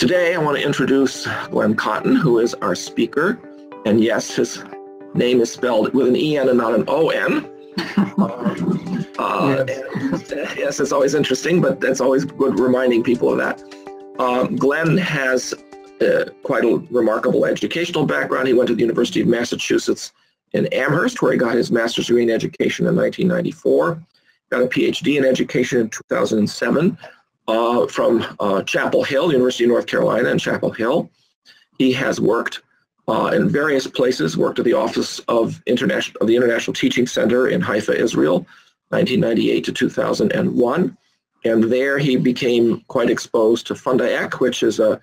Today I want to introduce Glen Cotten, who is our speaker. And yes, his name is spelled with an E-N and not an O-N. Yes, it's always interesting, but that's always good reminding people of that. Glen has quite a remarkable educational background. He went to the University of Massachusetts in Amherst, where he got his master's degree in education in 1994. Got a PhD in education in 2007 from Chapel Hill, University of North Carolina in Chapel Hill. He has worked in various places, worked at the Office of the International Teaching Center in Haifa, Israel, 1998 to 2001. And there he became quite exposed to FUNDAEC, which is a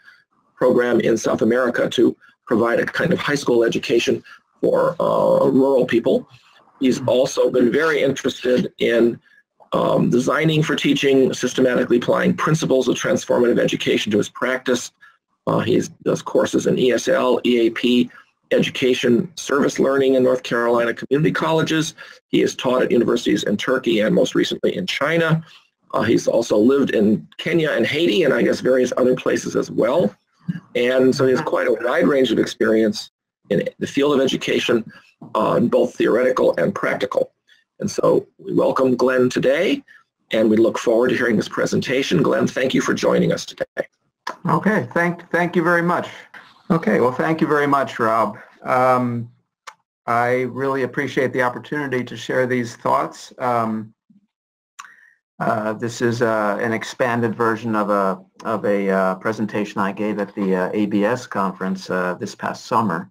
program in South America to provide a kind of high school education for rural people. He's also been very interested in designing for teaching, systematically applying principles of transformative education to his practice. He does courses in ESL, EAP, education, service learning in North Carolina community colleges. He has taught at universities in Turkey and most recently in China. He's also lived in Kenya and Haiti and I guess various other places as well. And so he has quite a wide range of experience in the field of education, both theoretical and practical. And so we welcome Glen today, and we look forward to hearing this presentation. Glen, thank you for joining us today. Okay, thank you very much. Okay, well, thank you very much, Rob. I really appreciate the opportunity to share these thoughts. This is an expanded version of a presentation I gave at the ABS conference this past summer.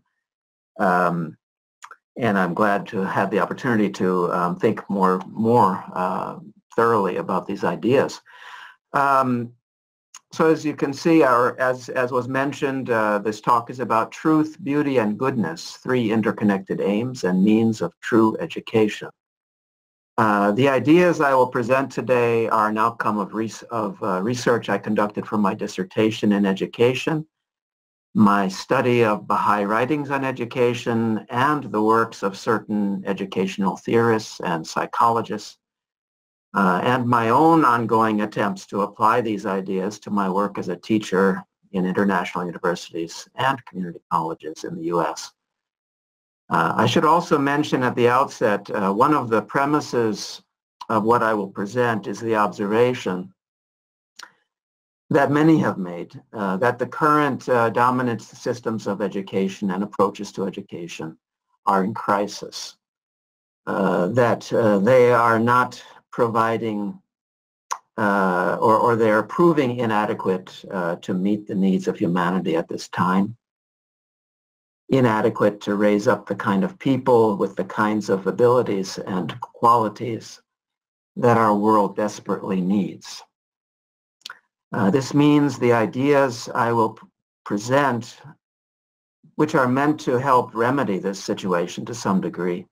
And I'm glad to have the opportunity to think more thoroughly about these ideas. So as you can see, as was mentioned, this talk is about truth, beauty, and goodness, three interconnected aims and means of true education. The ideas I will present today are an outcome of research I conducted for my dissertation in education, my study of Baha'i writings on education, and the works of certain educational theorists and psychologists, and my own ongoing attempts to apply these ideas to my work as a teacher in international universities and community colleges in the U.S. I should also mention at the outset, one of the premises of what I will present is the observation that many have made, that the current dominant systems of education and approaches to education are in crisis, that they are not providing or they are proving inadequate to meet the needs of humanity at this time, inadequate to raise up the kind of people with the kinds of abilities and qualities that our world desperately needs. This means the ideas I will present, which are meant to help remedy this situation to some degree,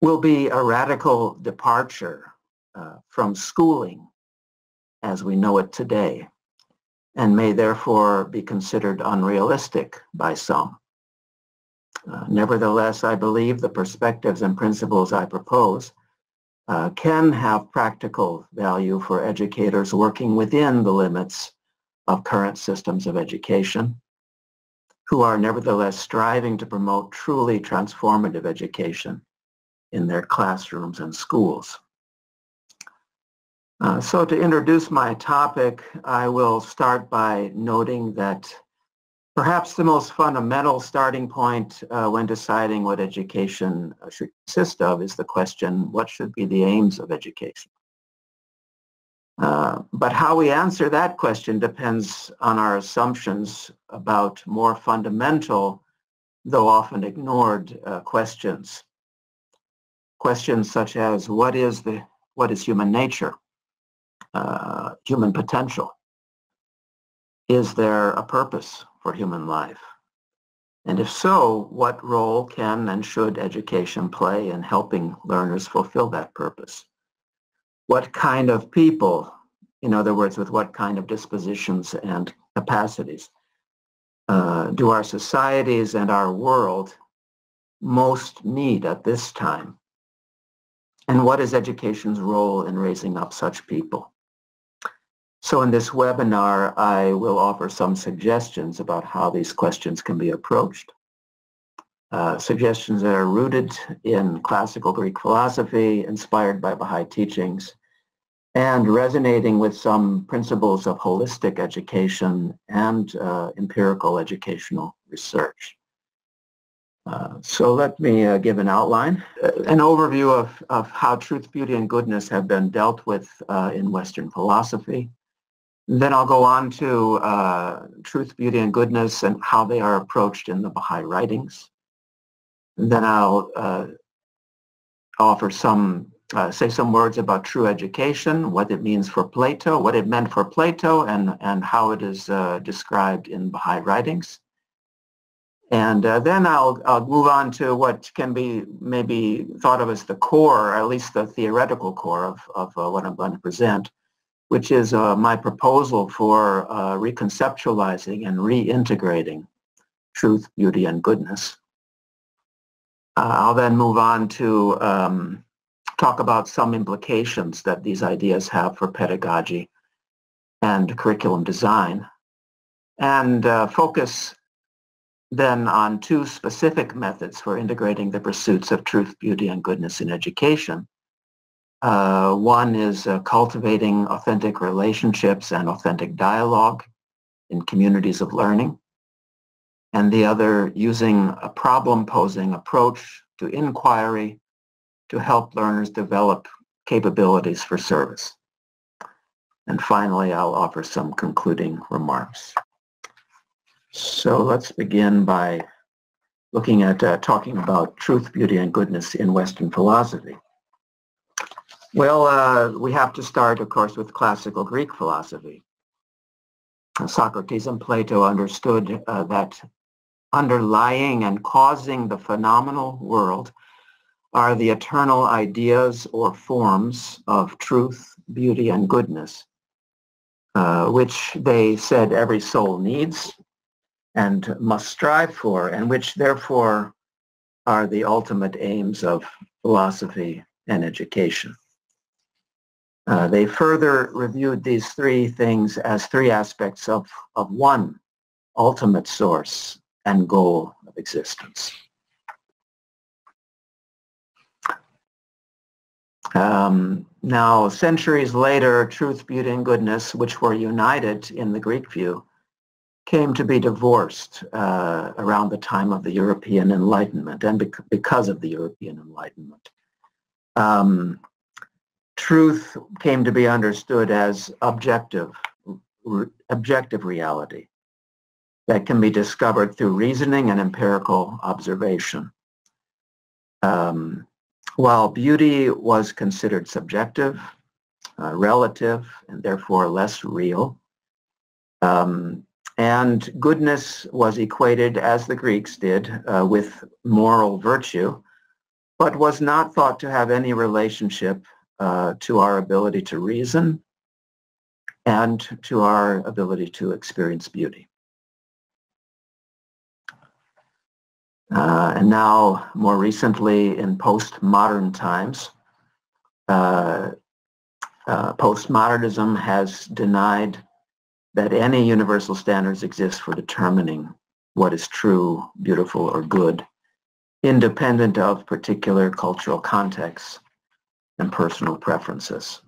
will be a radical departure from schooling as we know it today, and may therefore be considered unrealistic by some. Nevertheless, I believe the perspectives and principles I propose can have practical value for educators working within the limits of current systems of education, who are nevertheless striving to promote truly transformative education in their classrooms and schools. So to introduce my topic, I will start by noting that perhaps the most fundamental starting point when deciding what education should consist of is the question, what should be the aims of education? But how we answer that question depends on our assumptions about more fundamental, though often ignored, questions. Questions such as, what is human nature? Human potential? Is there a purpose for human life? And if so, what role can and should education play in helping learners fulfill that purpose? What kind of people, in other words, with what kind of dispositions and capacities, do our societies and our world most need at this time? And what is education's role in raising up such people? So in this webinar, I will offer some suggestions about how these questions can be approached. Suggestions that are rooted in classical Greek philosophy, inspired by Baha'i teachings, and resonating with some principles of holistic education and empirical educational research. So let me give an outline, an overview of how truth, beauty, and goodness have been dealt with in Western philosophy. Then I'll go on to truth, beauty, and goodness and how they are approached in the Baha'i writings. And then I'll offer say some words about true education, what it means for Plato, what it meant for Plato, and how it is described in Baha'i writings. And then I'll move on to what can be maybe thought of as the core, or at least the theoretical core of what I'm going to present, which is my proposal for reconceptualizing and reintegrating truth, beauty, and goodness. I'll then move on to talk about some implications that these ideas have for pedagogy and curriculum design, and focus then on two specific methods for integrating the pursuits of truth, beauty, and goodness in education. One is cultivating authentic relationships and authentic dialogue in communities of learning, and the other using a problem-posing approach to inquiry to help learners develop capabilities for service. And finally, I'll offer some concluding remarks. So let's begin by looking at talking about truth, beauty, and goodness in Western philosophy. Well, we have to start, of course, with classical Greek philosophy. Socrates and Plato understood that underlying and causing the phenomenal world are the eternal ideas or forms of truth, beauty, and goodness, which they said every soul needs and must strive for, and which therefore are the ultimate aims of philosophy and education. They further reviewed these three things as three aspects of one ultimate source and goal of existence. Now, centuries later, truth, beauty, and goodness, which were united in the Greek view, came to be divorced around the time of the European Enlightenment and because of the European Enlightenment. Truth came to be understood as objective reality that can be discovered through reasoning and empirical observation. While beauty was considered subjective, relative, and therefore less real, and goodness was equated, as the Greeks did, with moral virtue, but was not thought to have any relationship to our ability to reason and to our ability to experience beauty. And now, more recently, in postmodern times, postmodernism has denied that any universal standards exist for determining what is true, beautiful, or good, independent of particular cultural contexts and personal preferences.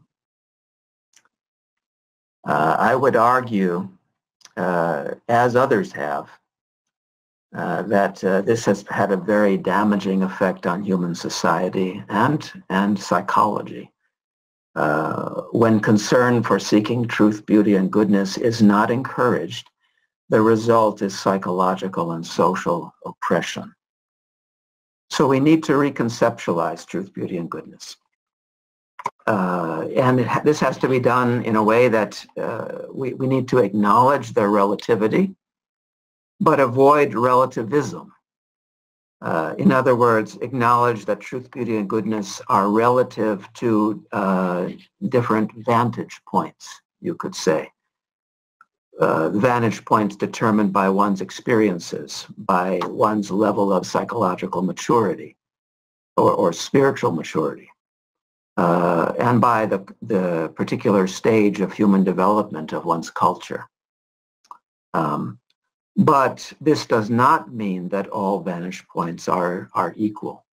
I would argue, as others have, that this has had a very damaging effect on human society and psychology. When concern for seeking truth, beauty, and goodness is not encouraged, the result is psychological and social oppression. So we need to reconceptualize truth, beauty, and goodness. This has to be done in a way that we need to acknowledge their relativity, but avoid relativism. In other words, acknowledge that truth, beauty, and goodness are relative to different vantage points, you could say. Vantage points determined by one's experiences, by one's level of psychological maturity or spiritual maturity. and by the particular stage of human development of one's culture. But this does not mean that all vantage points are equal.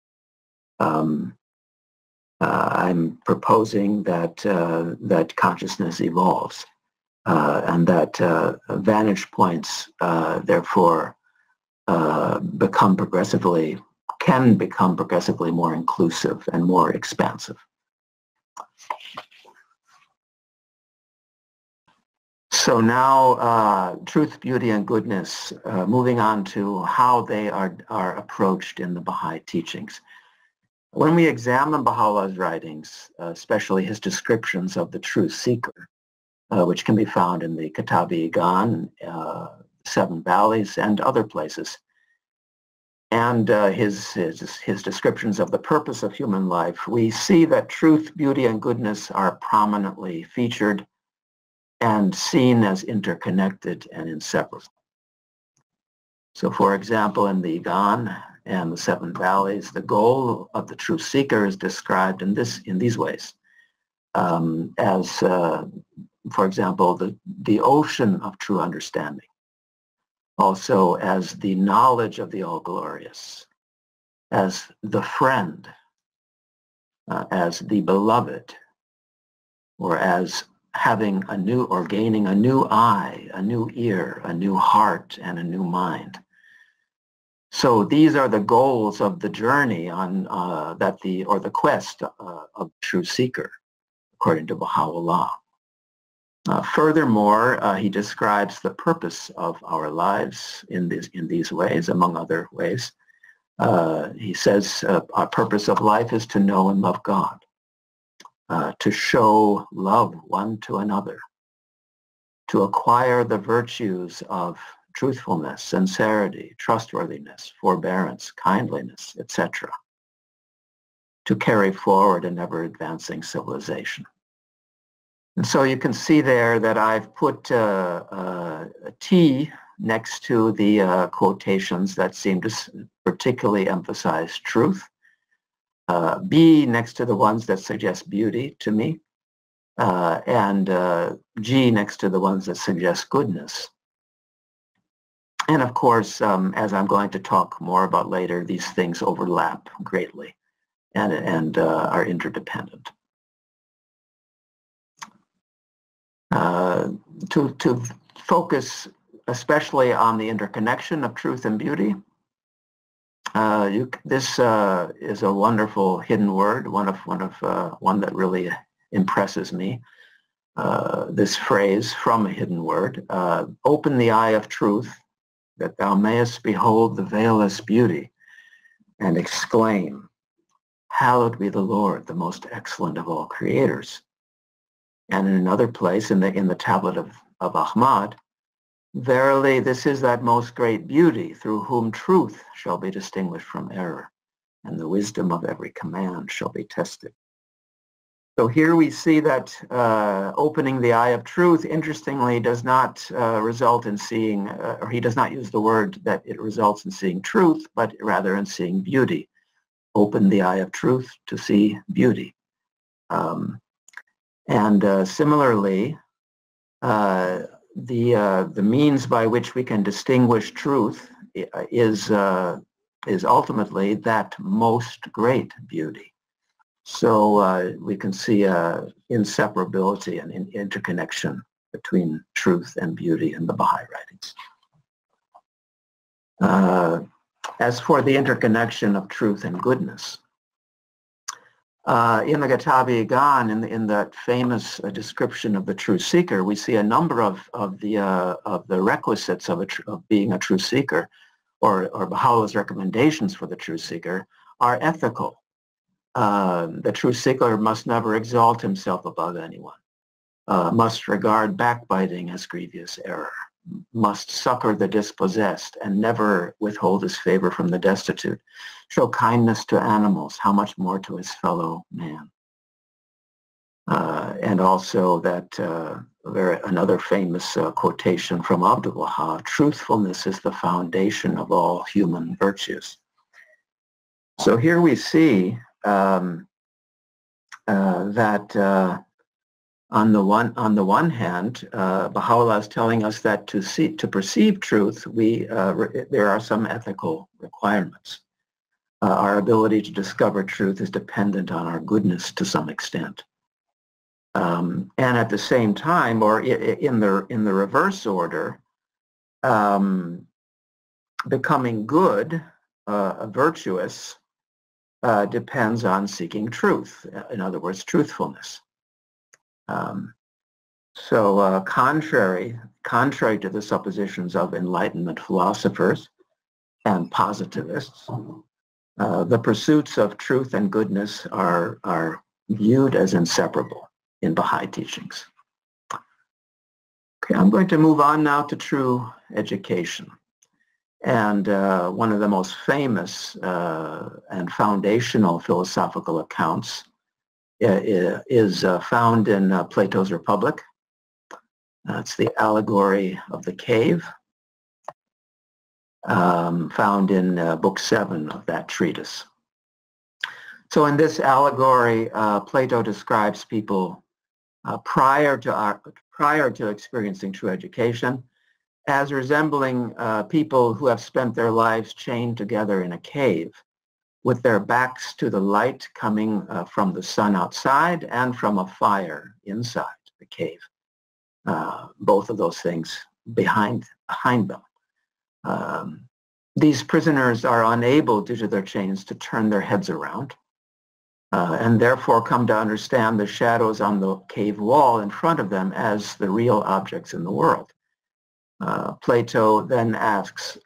I'm proposing that that consciousness evolves, and that vantage points therefore can become progressively more inclusive and more expansive. So now, truth, beauty, and goodness, moving on to how they are approached in the Baha'i teachings. When we examine Baha'u'llah's writings, especially his descriptions of the true seeker, which can be found in the Kitab-i-Gan, Seven Valleys, and other places, and his descriptions of the purpose of human life, we see that truth, beauty, and goodness are prominently featured and seen as interconnected and inseparable. So, for example, in the Gan and the Seven Valleys, the goal of the true seeker is described in these ways, as, for example, the ocean of true understanding, also as the knowledge of the all-glorious, as the friend, as the beloved, or as having a new or gaining a new eye, a new ear, a new heart, and a new mind. So these are the goals of the journey on the quest of true seeker, according to Baha'u'llah. Furthermore, he describes the purpose of our lives in these ways, among other ways. He says our purpose of life is to know and love God, to show love one to another, to acquire the virtues of truthfulness, sincerity, trustworthiness, forbearance, kindliness, etc., to carry forward an ever-advancing civilization. And so you can see there that I've put a T next to the quotations that seem to particularly emphasize truth, B next to the ones that suggest beauty to me, and G next to the ones that suggest goodness. And of course, as I'm going to talk more about later, these things overlap greatly and are interdependent. To focus especially on the interconnection of truth and beauty, this is a wonderful hidden word, one that really impresses me. This phrase from a hidden word: "Open the eye of truth, that thou mayest behold the veilless beauty, and exclaim, hallowed be the Lord, the most excellent of all creators." And in another place, in the tablet of Ahmad, "Verily, this is that most great beauty, through whom truth shall be distinguished from error, and the wisdom of every command shall be tested." So here we see that opening the eye of truth, interestingly, does not result in seeing, or he does not use the word that it results in seeing truth, but rather in seeing beauty. Open the eye of truth to see beauty. Similarly, the means by which we can distinguish truth is ultimately that most great beauty. So we can see inseparability and interconnection between truth and beauty in the Baha'i writings. As for the interconnection of truth and goodness, in the Kitab-i-Gan, in that famous description of the true seeker, we see a number of the requisites of being a true seeker, or Baha'u'llah's recommendations for the true seeker, are ethical. The true seeker must never exalt himself above anyone, must regard backbiting as grievous error, must succor the dispossessed and never withhold his favor from the destitute, show kindness to animals, how much more to his fellow man. And also that another famous quotation from Abdul Baha: "Truthfulness is the foundation of all human virtues." So here we see that on the one hand, Baha'u'llah is telling us that to perceive truth, there are some ethical requirements. Our ability to discover truth is dependent on our goodness to some extent. And at the same time, or in the reverse order, becoming good, virtuous, depends on seeking truth. In other words, truthfulness. So contrary to the suppositions of Enlightenment philosophers and positivists, the pursuits of truth and goodness are viewed as inseparable in Baha'i teachings. Okay, I'm going to move on now to true education. And one of the most famous and foundational philosophical accounts is found in Plato's Republic. It's the allegory of the cave, found in Book 7 of that treatise. So in this allegory, Plato describes people prior to experiencing true education as resembling people who have spent their lives chained together in a cave with their backs to the light coming from the sun outside and from a fire inside the cave. Both of those things behind them. These prisoners are unable, due to their chains, to turn their heads around, and therefore come to understand the shadows on the cave wall in front of them as the real objects in the world. Plato then asks,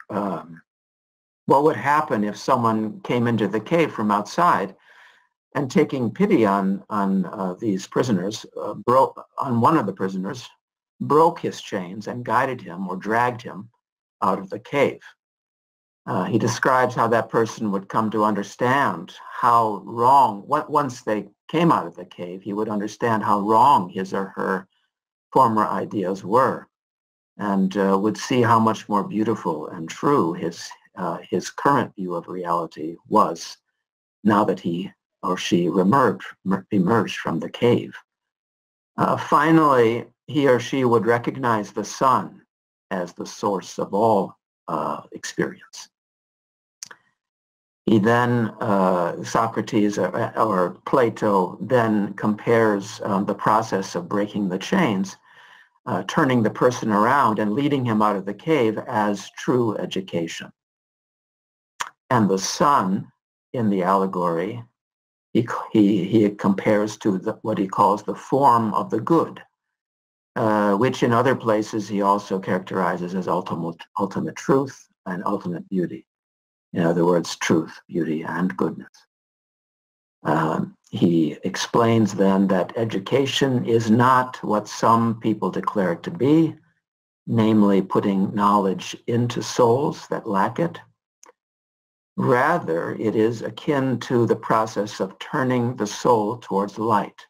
what would happen if someone came into the cave from outside and, taking pity on these prisoners, one of the prisoners, broke his chains and guided him or dragged him out of the cave? He describes how that person would come to understand how wrong, once they came out of the cave, he would understand how wrong his or her former ideas were, and would see how much more beautiful and true his current view of reality was now that he or she emerged from the cave. Finally, he or she would recognize the sun as the source of all experience. He then, Socrates or Plato then compares the process of breaking the chains, turning the person around and leading him out of the cave as true education. And the sun in the allegory, he compares to what he calls the form of the good, which in other places he also characterizes as ultimate truth and ultimate beauty. In other words, truth, beauty, and goodness. He explains then that education is not what some people declare it to be, namely putting knowledge into souls that lack it. Rather, it is akin to the process of turning the soul towards light,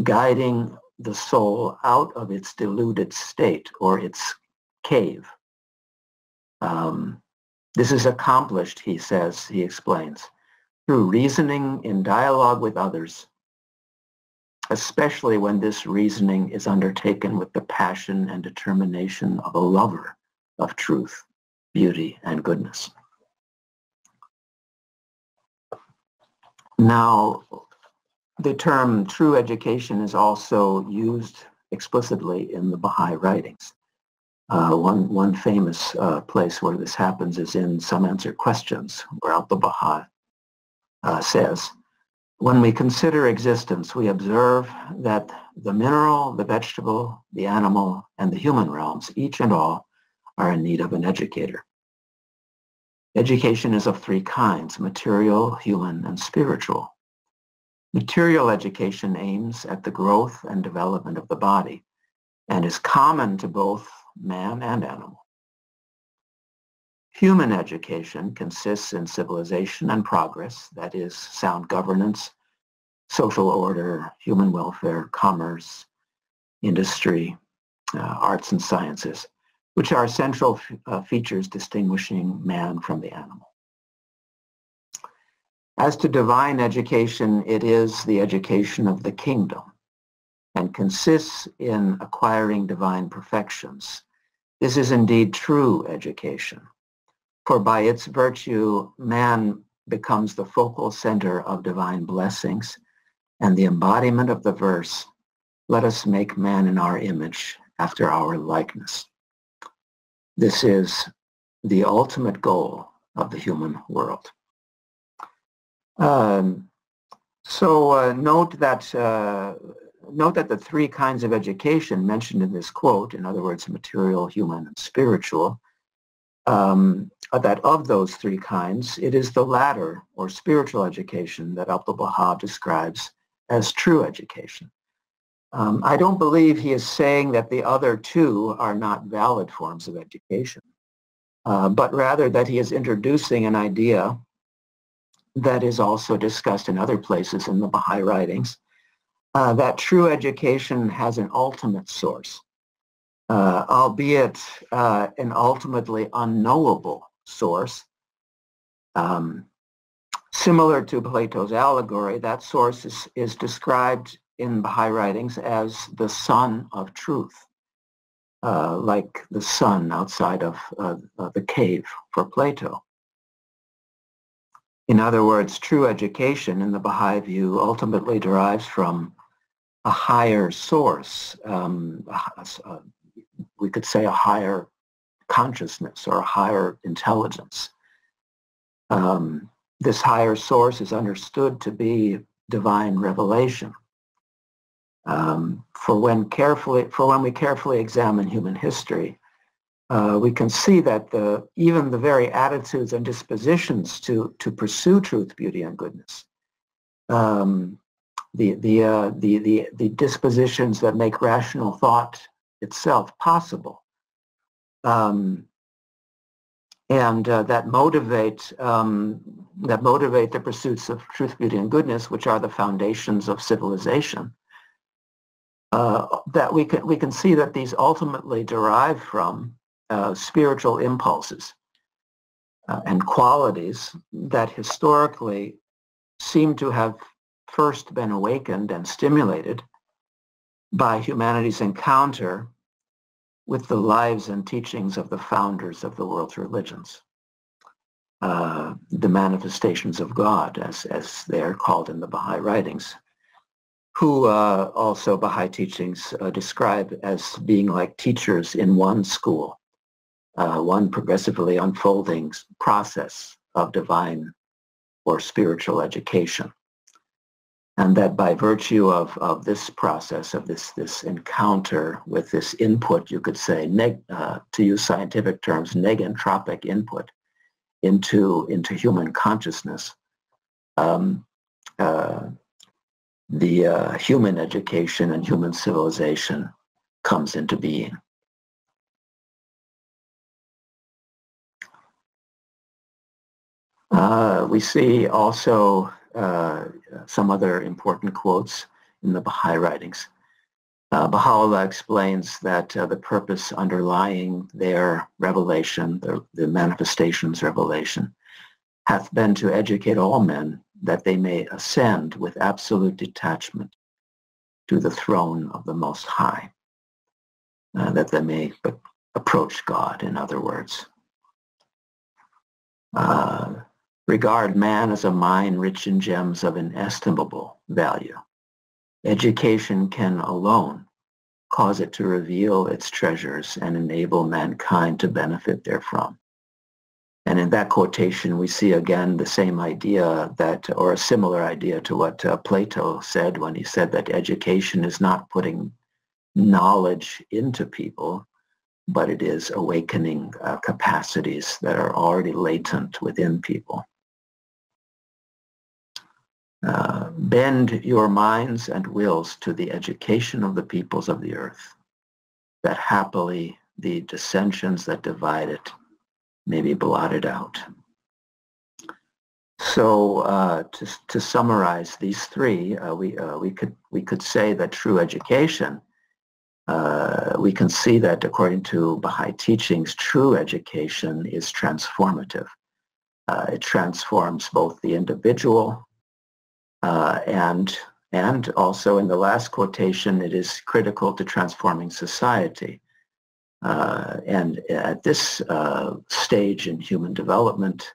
guiding the soul out of its deluded state or its cave. This is accomplished, he explains, through reasoning in dialogue with others, especially when this reasoning is undertaken with the passion and determination of a lover of truth, beauty, and goodness. Now, the term true education is also used explicitly in the Baha'i writings. One famous place where this happens is in Some Answered Questions, where Al-Baha says, when we consider existence, we observe that the mineral, the vegetable, the animal, and the human realms, each and all, are in need of an educator. Education is of three kinds: material, human, and spiritual. Material education aims at the growth and development of the body and is common to both man and animal. Human education consists in civilization and progress, that is, sound governance, social order, human welfare, commerce, industry, arts and sciences, which are central features distinguishing man from the animal. As to divine education, it is the education of the kingdom and consists in acquiring divine perfections. This is indeed true education, for by its virtue, man becomes the focal center of divine blessings and the embodiment of the verse, "Let us make man in our image, after our likeness." This is the ultimate goal of the human world. Note that the three kinds of education mentioned in this quote, in other words, material, human, and spiritual, that of those three kinds, it is the latter, or spiritual education, that Abdu'l-Baha describes as true education. I don't believe he is saying that the other two are not valid forms of education, but rather that he is introducing an idea that is also discussed in other places in the Baha'i writings, that true education has an ultimate source, albeit an ultimately unknowable source. Similar to Plato's allegory, that source is described in Baha'i writings as the sun of truth, like the sun outside of the cave for Plato. In other words, true education in the Baha'i view ultimately derives from a higher source. We could say a higher consciousness or a higher intelligence. This higher source is understood to be divine revelation. For when we carefully examine human history, we can see that even the very attitudes and dispositions to pursue truth, beauty, and goodness, the dispositions that make rational thought itself possible, and that motivate the pursuits of truth, beauty, and goodness, which are the foundations of civilization. That we can see that these ultimately derive from spiritual impulses and qualities that historically seem to have first been awakened and stimulated by humanity's encounter with the lives and teachings of the founders of the world's religions, the manifestations of God, as they are called in the Baha'i writings, who also Baha'i teachings describe as being like teachers in one school, one progressively unfolding process of divine or spiritual education. And that by virtue of this process, of this encounter with this input, you could say, to use scientific terms, negentropic input into human consciousness, the human education and human civilization comes into being. We see also some other important quotes in the Baha'i writings. Baha'u'llah explains that the purpose underlying their revelation, the manifestations revelation, hath been to educate all men that they may ascend with absolute detachment to the throne of the Most High, that they may approach God, in other words. Regard man as a mine rich in gems of inestimable value. Education can alone cause it to reveal its treasures and enable mankind to benefit therefrom. And in that quotation, we see again the same idea or a similar idea to what Plato said when he said that education is not putting knowledge into people, but it is awakening capacities that are already latent within people. Bend your minds and wills to the education of the peoples of the earth, that happily the dissensions that divide it may be blotted out. So to summarize these three, we could say that true education, we can see that according to Baha'i teachings, true education is transformative. It transforms both the individual and also in the last quotation, it is critical to transforming society. And at this stage in human development,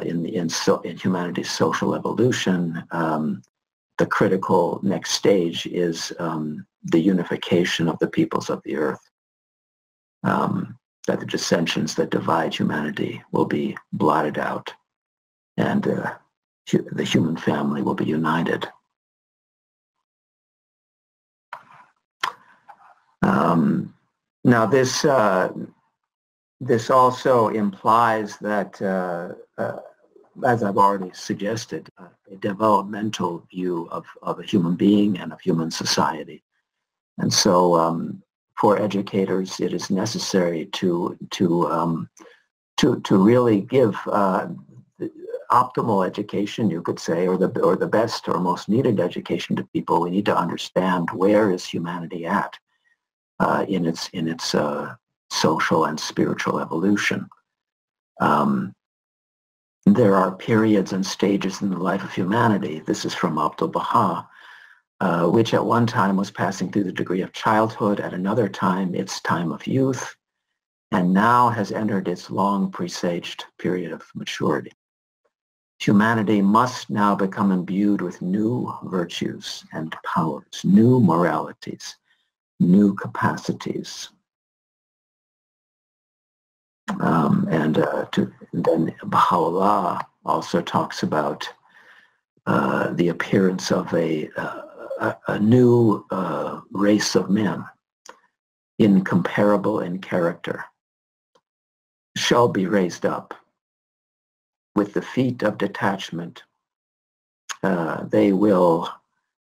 in humanity's social evolution, the critical next stage is the unification of the peoples of the earth. That the dissensions that divide humanity will be blotted out, and the human family will be united. Now this also implies that, as I've already suggested, a developmental view of a human being and of human society. And so for educators, it is necessary to really give optimal education, you could say, or the best or most needed education to people. We need to understand where is humanity at in its social and spiritual evolution. There are periods and stages in the life of humanity. This is from Abdu'l-Baha, which at one time was passing through the degree of childhood, at another time its time of youth, and now has entered its long presaged period of maturity. Humanity must now become imbued with new virtues and powers, new moralities, new capacities. Then Baha'u'llah also talks about the appearance of a new race of men, incomparable in character, shall be raised up. With the feet of detachment, they will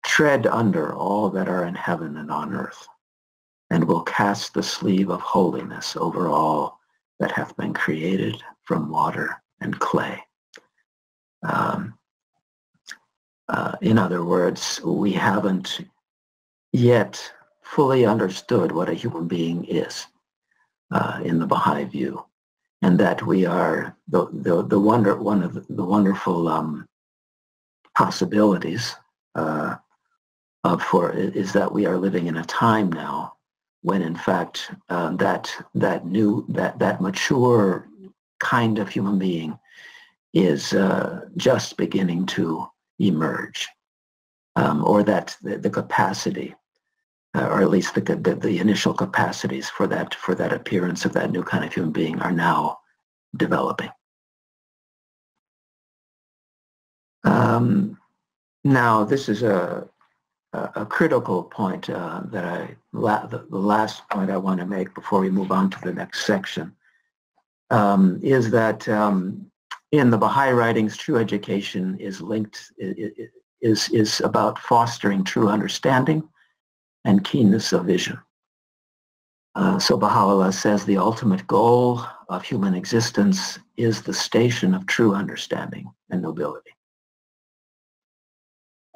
tread under all that are in heaven and on earth, and will cast the sleeve of holiness over all that hath been created from water and clay. In other words, we haven't yet fully understood what a human being is in the Baha'i view, and that we are one of the wonderful possibilities is that we are living in a time now when, in fact, that mature kind of human being is just beginning to emerge, or that the capacity, or at least the initial capacities for that appearance of that new kind of human being are now developing. Now, this is a critical point the last point I want to make before we move on to the next section, is that in the Baha'i writings, true education is linked, is about fostering true understanding and keenness of vision. So Baha'u'llah says the ultimate goal of human existence is the station of true understanding and nobility.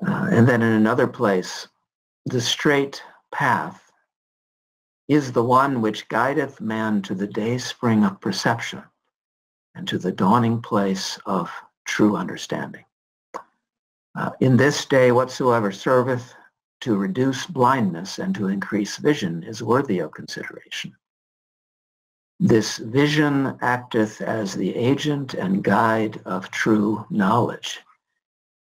And then in another place, the straight path is the one which guideth man to the day spring of perception and to the dawning place of true understanding. In this day, whatsoever serveth to reduce blindness and to increase vision is worthy of consideration. This vision acteth as the agent and guide of true knowledge.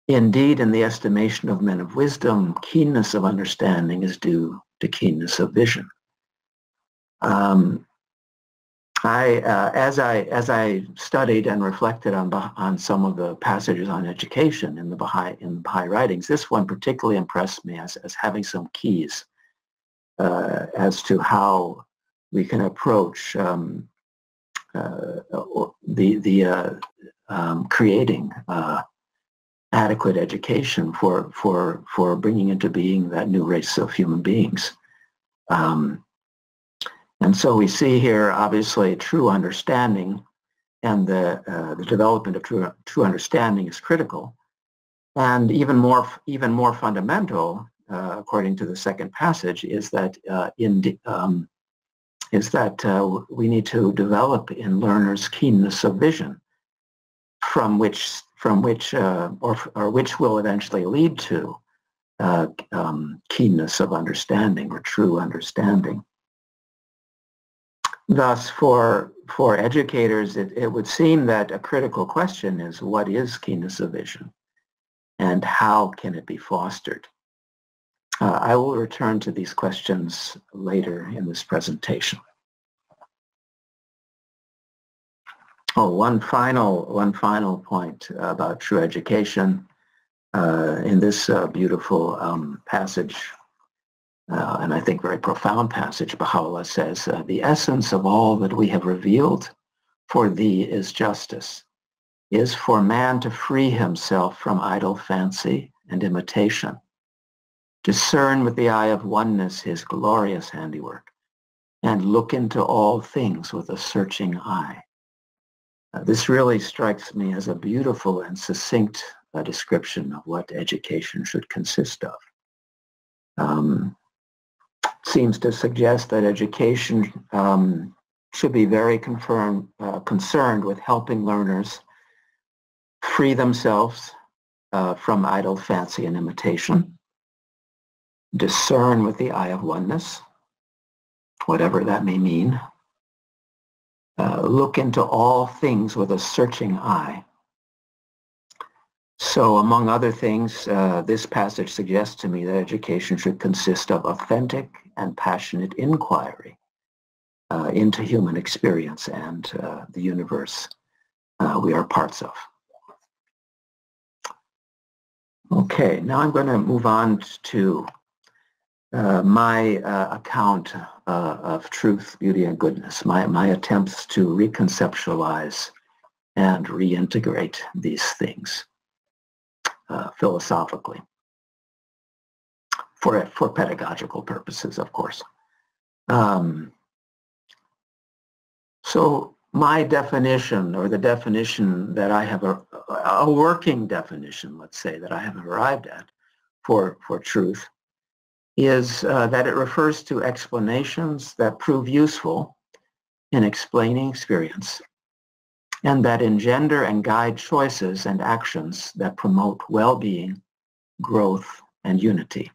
Indeed, in the estimation of men of wisdom, keenness of understanding is due to keenness of vision. As I studied and reflected on some of the passages on education in the Baha'i writings, this one particularly impressed me as having some keys as to how we can approach creating adequate education for bringing into being that new race of human beings. And so we see here, obviously, true understanding, and the development of true understanding is critical. And even more fundamental, according to the second passage, is that we need to develop in learners keenness of vision. which will eventually lead to keenness of understanding or true understanding. Thus, for educators, it would seem that a critical question is, what is keenness of vision and how can it be fostered? I will return to these questions later in this presentation. Oh, one final point about true education. In this beautiful passage, and I think very profound passage, Baha'u'llah says, the essence of all that we have revealed for thee is justice, is for man to free himself from idle fancy and imitation, discern with the eye of oneness his glorious handiwork, and look into all things with a searching eye. This really strikes me as a beautiful and succinct description of what education should consist of. Seems to suggest that education should be very concerned with helping learners free themselves from idle fancy and imitation, discern with the eye of oneness, whatever that may mean, look into all things with a searching eye. So among other things, this passage suggests to me that education should consist of authentic and passionate inquiry into human experience and the universe we are parts of. Okay, now I'm going to move on to my account of truth, beauty, and goodness, my attempts to reconceptualize and reintegrate these things philosophically for pedagogical purposes, of course. So my definition, or the definition that I have, a working definition, let's say, that I have arrived at for truth, is that it refers to explanations that prove useful in explaining experience, and that engender and guide choices and actions that promote well-being, growth, and unity.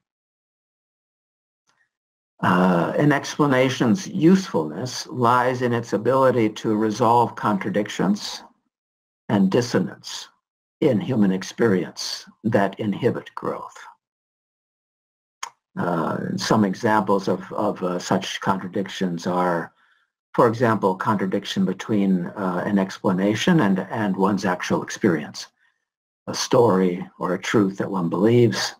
An explanation's usefulness lies in its ability to resolve contradictions and dissonance in human experience that inhibit growth. Some examples of such contradictions are, for example, contradiction between an explanation and one's actual experience, a story or a truth that one believes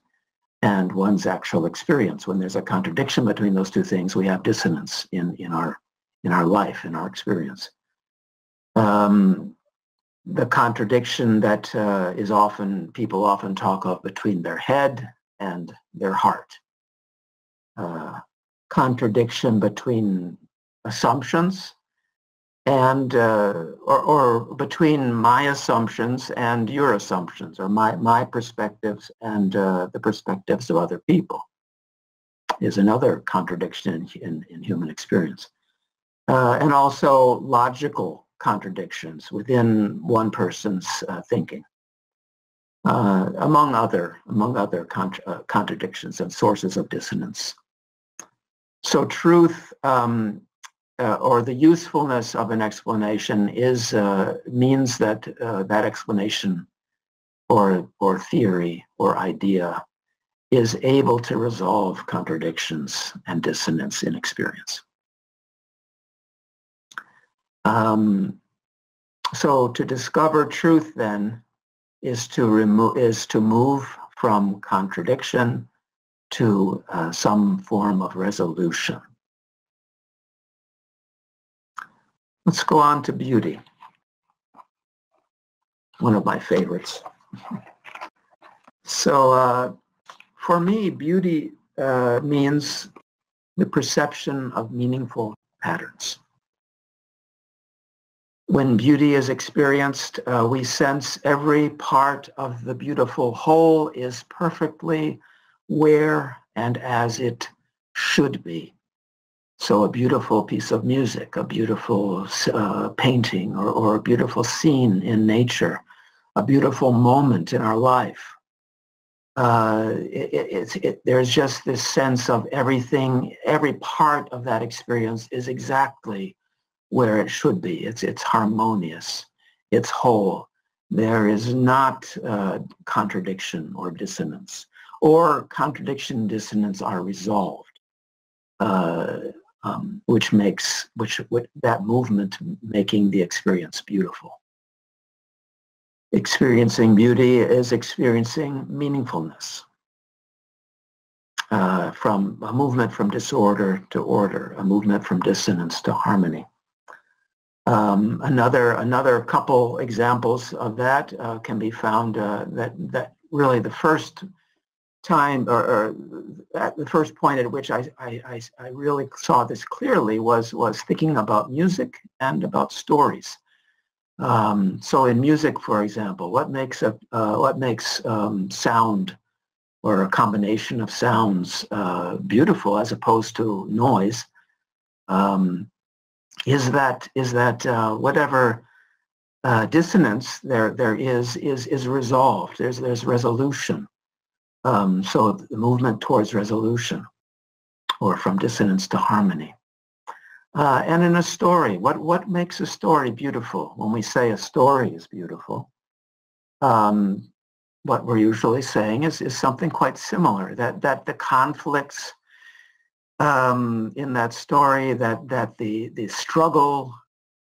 and one's actual experience. When there's a contradiction between those two things, we have dissonance in our life, in our experience. The contradiction that people often talk of between their head and their heart. Contradiction between assumptions and or between my assumptions and your assumptions, or my perspectives and the perspectives of other people, is another contradiction in human experience. And also logical contradictions within one person's thinking, among other contradictions and sources of dissonance. So truth, or the usefulness of an explanation means that that explanation or theory or idea is able to resolve contradictions and dissonance in experience. So to discover truth then is to move from contradiction to some form of resolution. Let's go on to beauty, one of my favorites. So for me, beauty means the perception of meaningful patterns. When beauty is experienced, we sense every part of the beautiful whole is perfectly where and as it should be. So a beautiful piece of music, a beautiful painting, or a beautiful scene in nature a beautiful moment in our life, there's just this sense of everything, every part of that experience is exactly where it should be. It's harmonious, it's whole. There is not contradiction or dissonance, or contradiction and dissonance are resolved, which makes that movement making the experience beautiful. Experiencing beauty is experiencing meaningfulness, from a movement from disorder to order, a movement from dissonance to harmony. Another couple examples of that can be found that really the first time, or at the first point at which I really saw this clearly was thinking about music and about stories. So in music, for example, what makes sound or a combination of sounds beautiful as opposed to noise is that whatever dissonance there is resolved. There's resolution. So the movement towards resolution, or from dissonance to harmony. And in a story, what makes a story beautiful? When we say a story is beautiful, what we're usually saying is something quite similar, that the conflicts in that story, that the struggle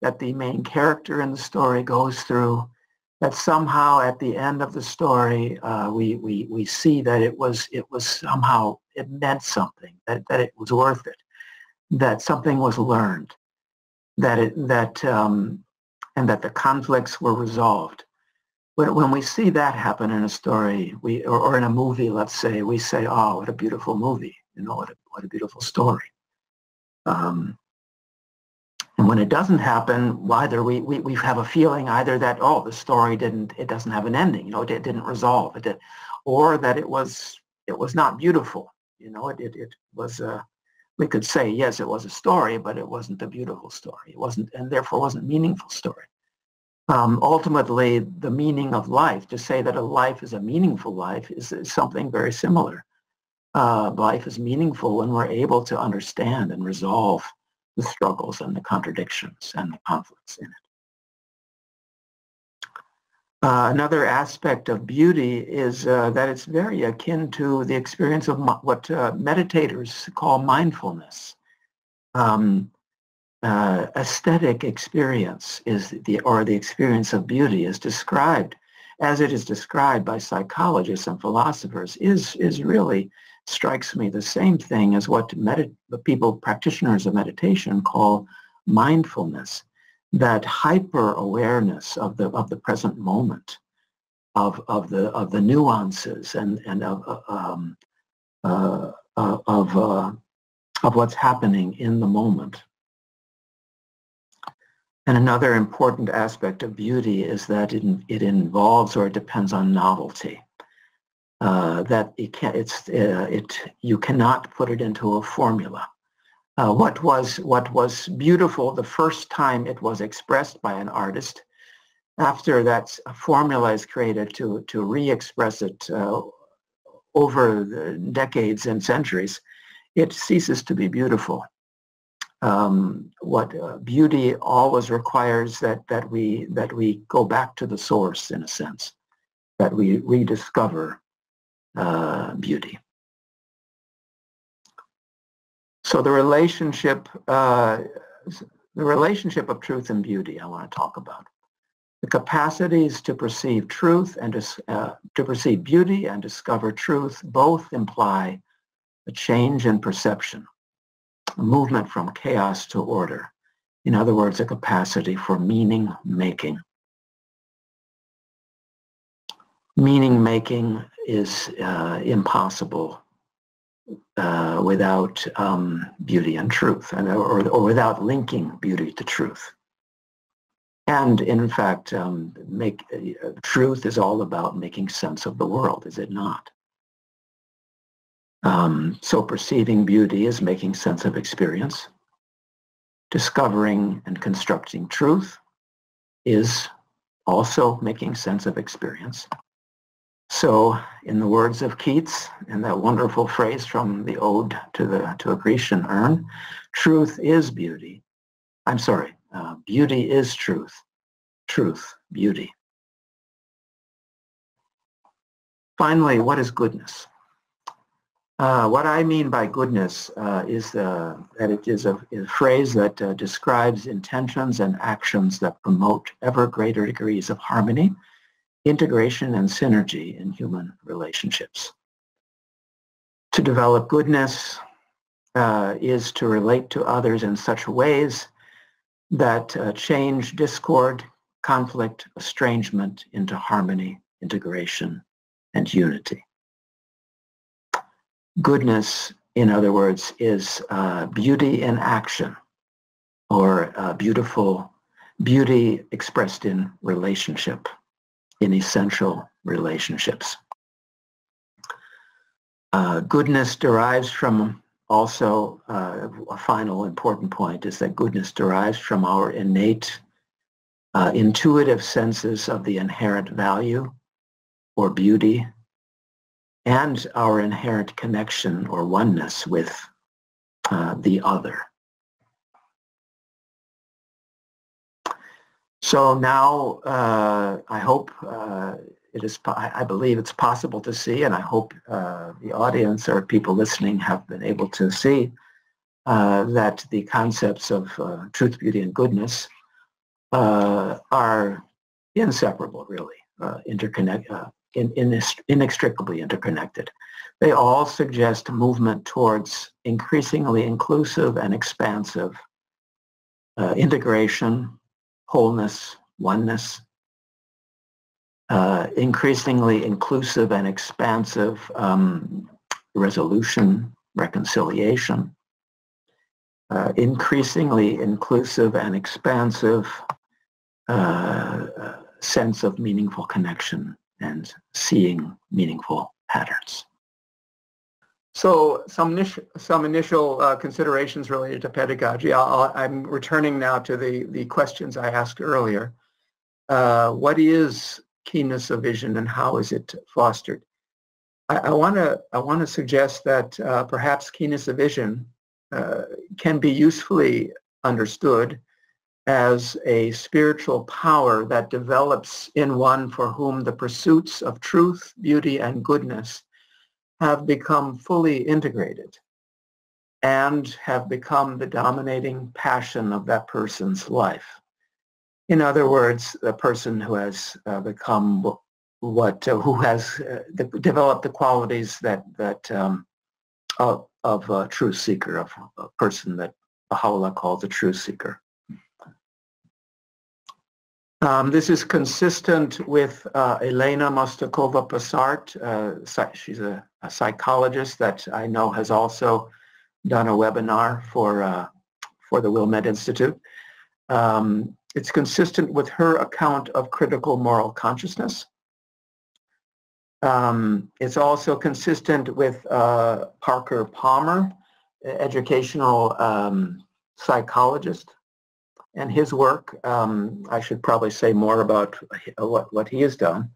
that the main character in the story goes through, that somehow at the end of the story we see that it was somehow, it meant something, that it was worth it, that something was learned, and that the conflicts were resolved. When we see that happen in a story, or in a movie, let's say, we say, "Oh, what a beautiful movie! You know, what a beautiful story." And when it doesn't happen, either we have a feeling either that, oh, the story doesn't have an ending, you know, it didn't resolve, or that it was not beautiful, you know, it was. We could say, yes, it was a story, but it wasn't a beautiful story. It wasn't, and therefore wasn't a meaningful story. Ultimately, the meaning of life, to say that a life is a meaningful life is something very similar. Life is meaningful when we're able to understand and resolve the struggles and the contradictions and the conflicts in it. Another aspect of beauty is that it's very akin to the experience of what meditators call mindfulness. Aesthetic experience or the experience of beauty is described, as it is described by psychologists and philosophers, is really, strikes me, the same thing as what the practitioners of meditation call mindfulness. That hyper awareness of the present moment, of the nuances and of what's happening in the moment. And another important aspect of beauty is that it involves, or it depends on, novelty. That you cannot put it into a formula. What was beautiful the first time it was expressed by an artist, after that formula is created to re-express it over the decades and centuries, it ceases to be beautiful. Beauty always requires that we go back to the source, in a sense, that we rediscover beauty. So the relationship of truth and beauty I want to talk about. The capacities to perceive truth and to perceive beauty and discover truth both imply a change in perception, a movement from chaos to order. In other words, a capacity for meaning making. Meaning making is impossible without beauty and truth, or without linking beauty to truth. And in fact, truth is all about making sense of the world, is it not? So perceiving beauty is making sense of experience. Discovering and constructing truth is also making sense of experience. So, in the words of Keats, and that wonderful phrase from the Ode to a Grecian urn, truth is beauty. I'm sorry, beauty is truth. Truth, beauty. Finally, what is goodness? What I mean by goodness is that it is a phrase that describes intentions and actions that promote ever greater degrees of harmony, integration, and synergy in human relationships. To develop goodness is to relate to others in such ways that change discord, conflict, estrangement into harmony, integration, and unity. Goodness, in other words, is beauty in action, or beautiful beauty expressed in relationship, in essential relationships. Goodness derives from also, a final important point is that goodness derives from our innate intuitive senses of the inherent value or beauty and our inherent connection or oneness with the other. So now I hope I believe it's possible to see, and I hope the audience or people listening have been able to see that the concepts of truth, beauty, and goodness are inseparable, really, inextricably interconnected. They all suggest movement towards increasingly inclusive and expansive integration, wholeness, oneness, increasingly inclusive and expansive resolution, reconciliation, increasingly inclusive and expansive sense of meaningful connection and seeing meaningful patterns. So some initial considerations related to pedagogy. I'm returning now to the questions I asked earlier. What is keenness of vision and how is it fostered? I want to suggest that perhaps keenness of vision can be usefully understood as a spiritual power that develops in one for whom the pursuits of truth, beauty, and goodness have become fully integrated and have become the dominating passion of that person's life. In other words, the person who has become who has developed the qualities of a truth seeker, of a person that Baha'u'llah calls a truth seeker. This is consistent with Elena Mostakova-Passart. She's a psychologist that I know has also done a webinar for the Wilmette Institute. It's consistent with her account of critical moral consciousness. It's also consistent with Parker Palmer, educational psychologist, and his work. I should probably say more about what he has done.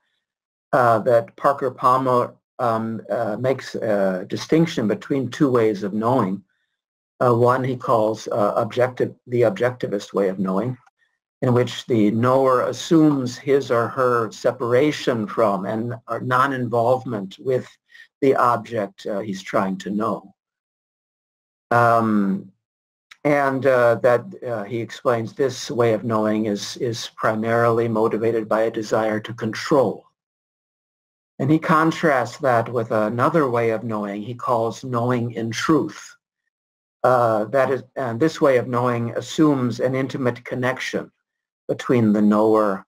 That Parker Palmer makes a distinction between two ways of knowing. One he calls the objectivist way of knowing, in which the knower assumes his or her separation from and non-involvement with the object he's trying to know. He explains this way of knowing is primarily motivated by a desire to control. And he contrasts that with another way of knowing he calls knowing in truth. This way of knowing assumes an intimate connection between the knower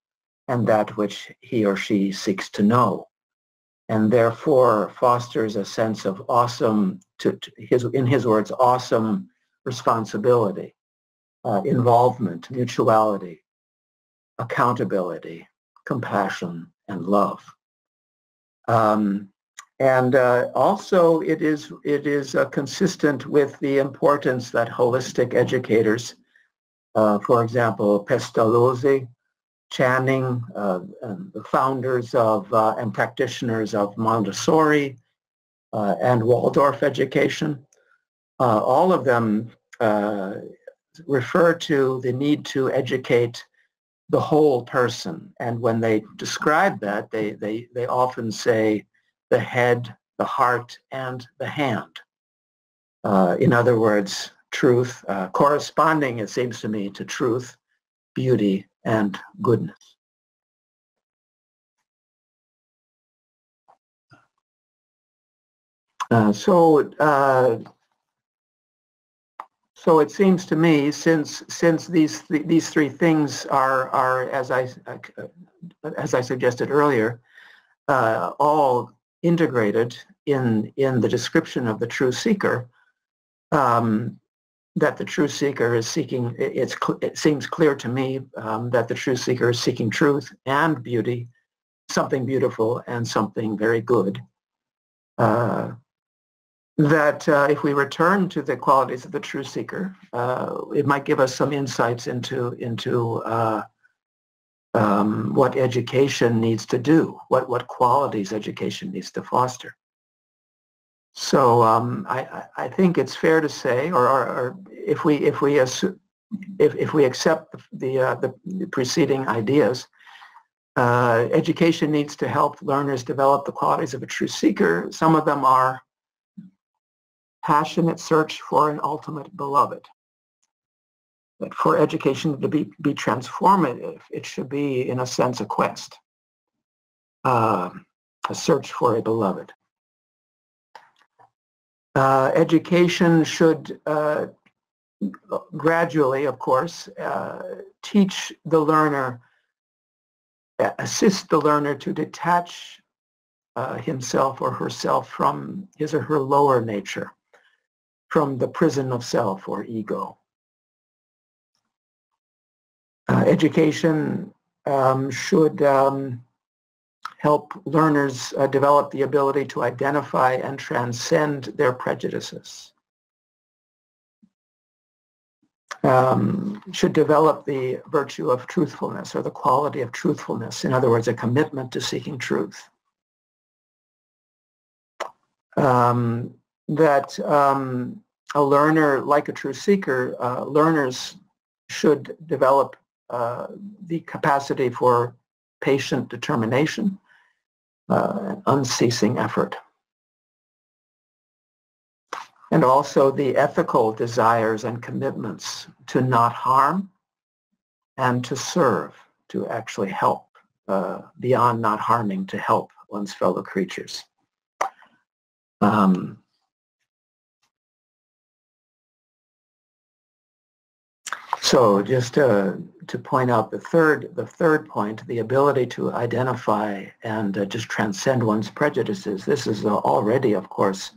and that which he or she seeks to know, and therefore fosters a sense of awesome, in his words, awesome responsibility, involvement, mutuality, accountability, compassion, and love. Also, it is consistent with the importance that holistic educators, for example, Pestalozzi, Channing, the founders of and practitioners of Montessori and Waldorf education. All of them refer to the need to educate the whole person. And when they describe that, they often say the head, the heart, and the hand. In other words, truth, corresponding, it seems to me, to truth, beauty, and goodness. So it seems to me, since these three things are as I suggested earlier, all integrated in the description of the true seeker, that the true seeker is seeking. It seems clear to me that the true seeker is seeking truth and beauty, something beautiful and something very good. That if we return to the qualities of the true seeker, it might give us some insights into what education needs to do, what qualities education needs to foster. So I think it's fair to say, or if we accept the preceding ideas, education needs to help learners develop the qualities of a true seeker. Some of them are passionate search for an ultimate beloved. But for education to be transformative, it should be, in a sense, a quest, a search for a beloved. Education should gradually, of course, teach the learner, assist the learner to detach himself or herself from his or her lower nature, from the prison of self or ego. Education should help learners develop the ability to identify and transcend their prejudices. Should develop the virtue of truthfulness, or the quality of truthfulness. In other words, a commitment to seeking truth. That a learner, like a true seeker, learners should develop the capacity for patient determination, unceasing effort. And also the ethical desires and commitments to not harm and to serve, to actually help, beyond not harming, to help one's fellow creatures. So just to point out the third point, the ability to identify and just transcend one's prejudices. This is already, of course,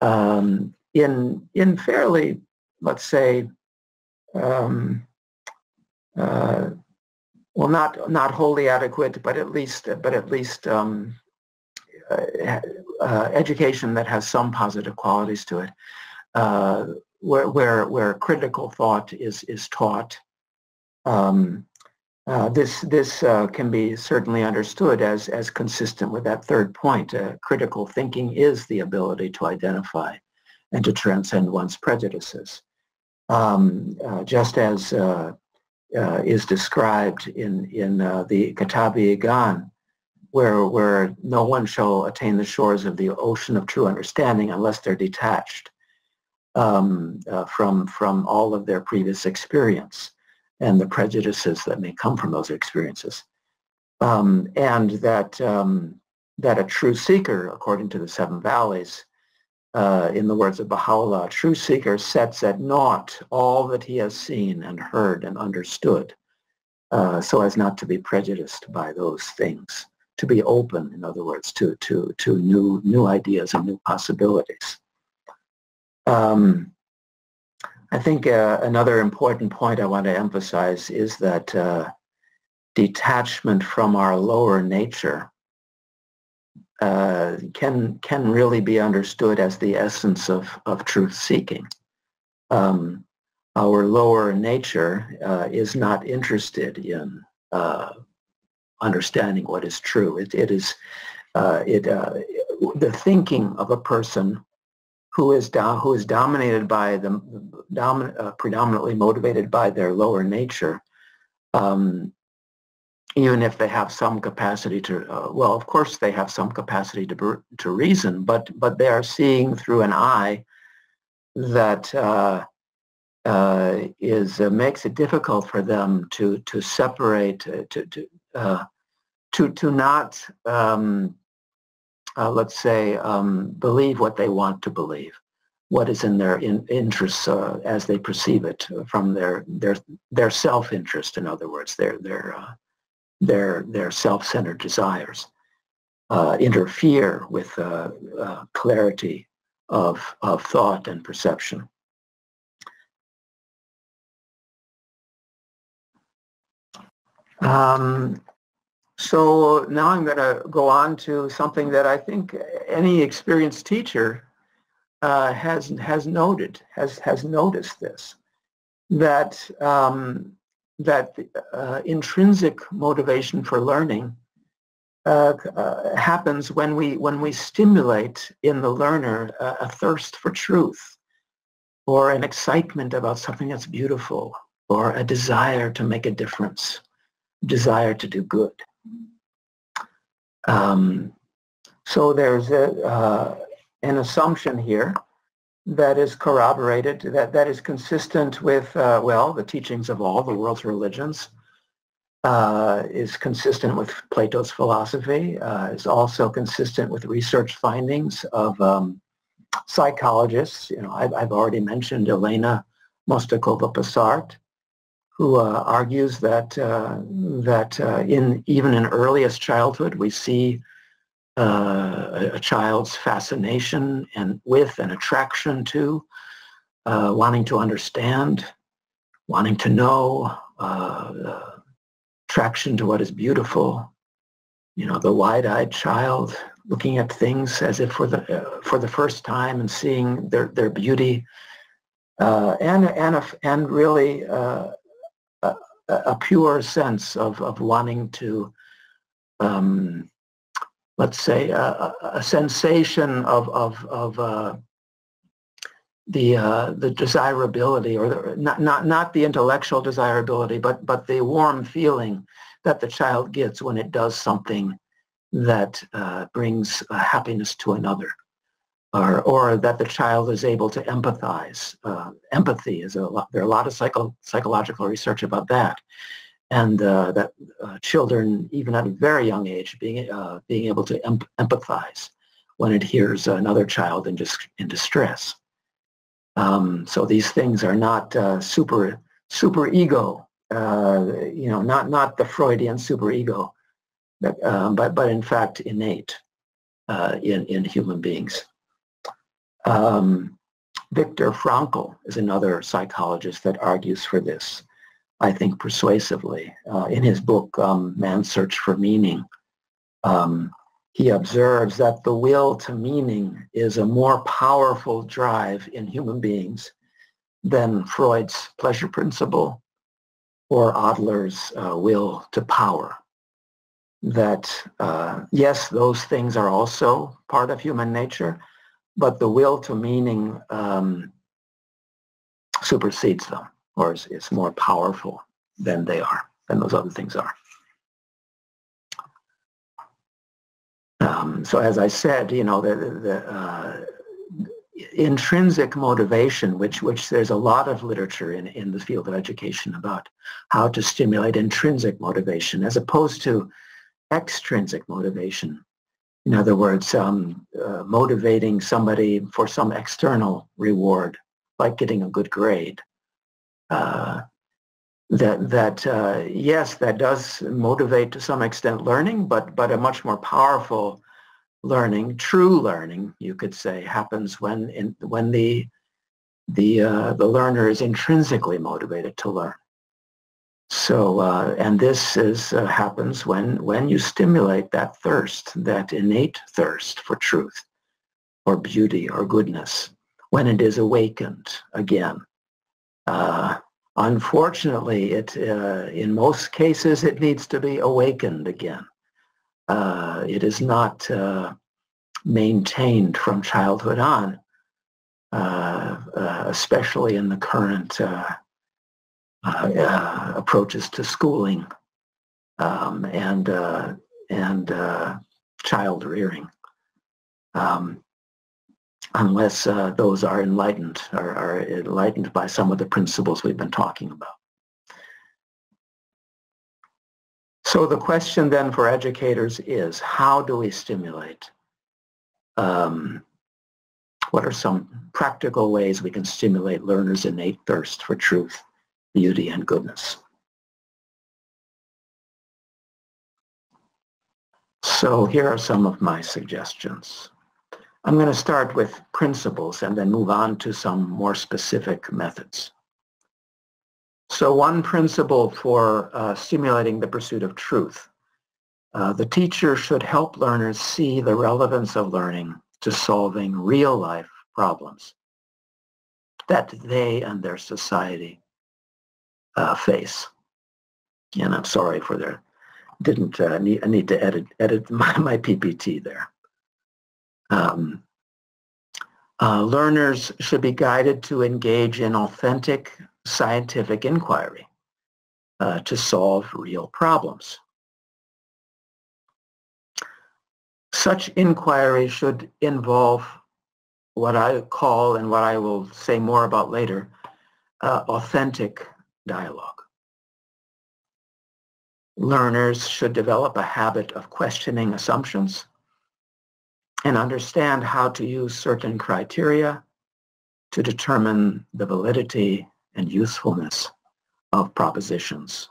in fairly, let's say, well, not wholly adequate, but at least education that has some positive qualities to it, where critical thought is taught. This can be certainly understood as consistent with that third point. Critical thinking is the ability to identify and to transcend one's prejudices, just as is described in the Kitab-i-Igan, where no one shall attain the shores of the ocean of true understanding unless they're detached from all of their previous experience and the prejudices that may come from those experiences. And that a true seeker, according to the Seven Valleys, in the words of Baha'u'llah, a true seeker sets at naught all that he has seen and heard and understood, so as not to be prejudiced by those things, to be open, in other words, to new ideas and new possibilities. I think another important point I want to emphasize is that detachment from our lower nature can really be understood as the essence of truth seeking. Our lower nature is not interested in understanding what is true. It is the thinking of a person who is dominated by predominantly motivated by their lower nature, even if they have some capacity to, well, of course they have some capacity to reason, but they are seeing through an eye that makes it difficult for them to separate, to not, let's say, believe what they want to believe, what is in their interests as they perceive it from their self-interest. In other words, their self-centered desires interfere with clarity of thought and perception. So now I'm going to go on to something that I think any experienced teacher has noticed this, that intrinsic motivation for learning happens when we stimulate in the learner a thirst for truth, or an excitement about something that's beautiful, or a desire to make a difference, desire to do good. So there's an assumption here that is corroborated, that is consistent with, well, the teachings of all the world's religions, is consistent with Plato's philosophy, is also consistent with research findings of psychologists. You know, I've already mentioned Elena Mostakova-Passart, who argues that even in earliest childhood we see a child's fascination with and attraction to, wanting to understand, wanting to know, attraction to what is beautiful. You know, the wide-eyed child looking at things as if for the first time and seeing their beauty, and really a pure sense of wanting to, let's say, a sensation of the desirability, or not the intellectual desirability, but the warm feeling that the child gets when it does something that brings happiness to another, or that the child is able to empathize. Empathy is there are a lot of psychological research about that, and that children, even at a very young age, being able to empathize when it hears another child in distress. So these things are not super ego, you know, not the Freudian super ego, but in fact innate in human beings. Viktor Frankl is another psychologist that argues for this, I think persuasively. In his book, Man's Search for Meaning, he observes that the will to meaning is a more powerful drive in human beings than Freud's pleasure principle or Adler's will to power. That, yes, those things are also part of human nature, but the will to meaning supersedes them, or is more powerful than than those other things are. So as I said, you know, the intrinsic motivation, which there's a lot of literature in the field of education about how to stimulate intrinsic motivation as opposed to extrinsic motivation. In other words, motivating somebody for some external reward, like getting a good grade. Yes, that does motivate to some extent learning, but a much more powerful learning, true learning, you could say, happens when the learner is intrinsically motivated to learn. So, and this happens when you stimulate that thirst, that innate thirst for truth, or beauty, or goodness, when it is awakened again. Unfortunately, in most cases, it needs to be awakened again. It is not maintained from childhood on, especially in the current approaches to schooling and child rearing, unless those are enlightened, are enlightened by some of the principles we've been talking about. So the question then for educators is, how do we stimulate? What are some practical ways we can stimulate learners' innate thirst for truth, beauty, and goodness? So here are some of my suggestions. I'm going to start with principles and then move on to some more specific methods. So one principle for stimulating the pursuit of truth. The teacher should help learners see the relevance of learning to solving real-life problems that they and their society face. And I'm sorry for their, I need to edit my PPT there. Learners should be guided to engage in authentic scientific inquiry to solve real problems. Such inquiry should involve what I call, and what I will say more about later, authentic dialogue. Learners should develop a habit of questioning assumptions and understand how to use certain criteria to determine the validity and usefulness of propositions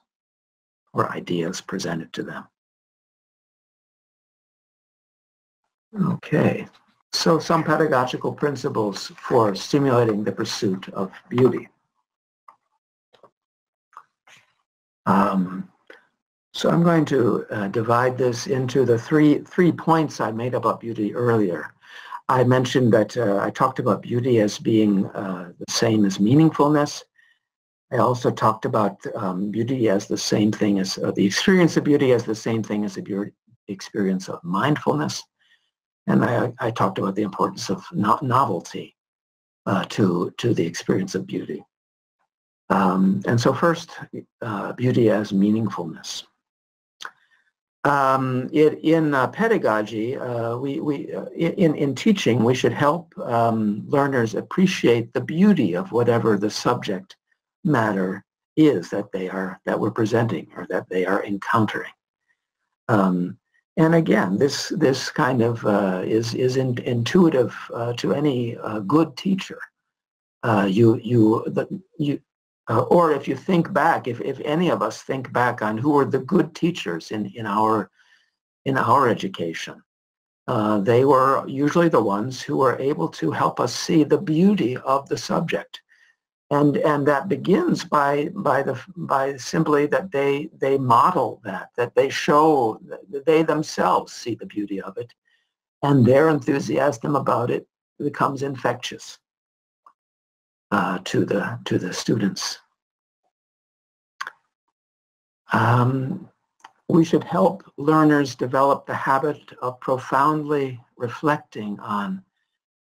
or ideas presented to them. Okay, so some pedagogical principles for stimulating the pursuit of beauty. So I'm going to divide this into the three points I made about beauty earlier. I mentioned that I talked about beauty as being the same as meaningfulness. I also talked about beauty as the same thing as the experience of beauty as the same thing as the experience of mindfulness. And I talked about the importance of novelty to the experience of beauty. And so first, beauty as meaningfulness. In pedagogy, in teaching, we should help learners appreciate the beauty of whatever the subject matter is that we're presenting or that they are encountering. And again, this kind of is intuitive to any good teacher. Or if you think back, if any of us think back on who were the good teachers in our education, they were usually the ones who were able to help us see the beauty of the subject, and that begins by simply that they model that they show that they themselves see the beauty of it, and their enthusiasm about it becomes infectious to the students. We should help learners develop the habit of profoundly reflecting on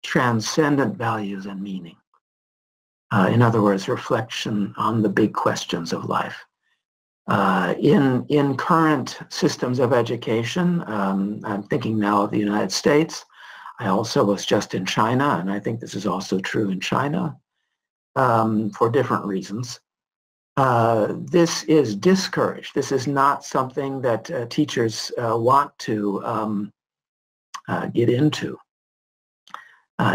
transcendent values and meaning. In other words, reflection on the big questions of life. In current systems of education, I'm thinking now of the United States. I also was just in China, and I think this is also true in China for different reasons. This is discouraged. This is not something that teachers want to get into.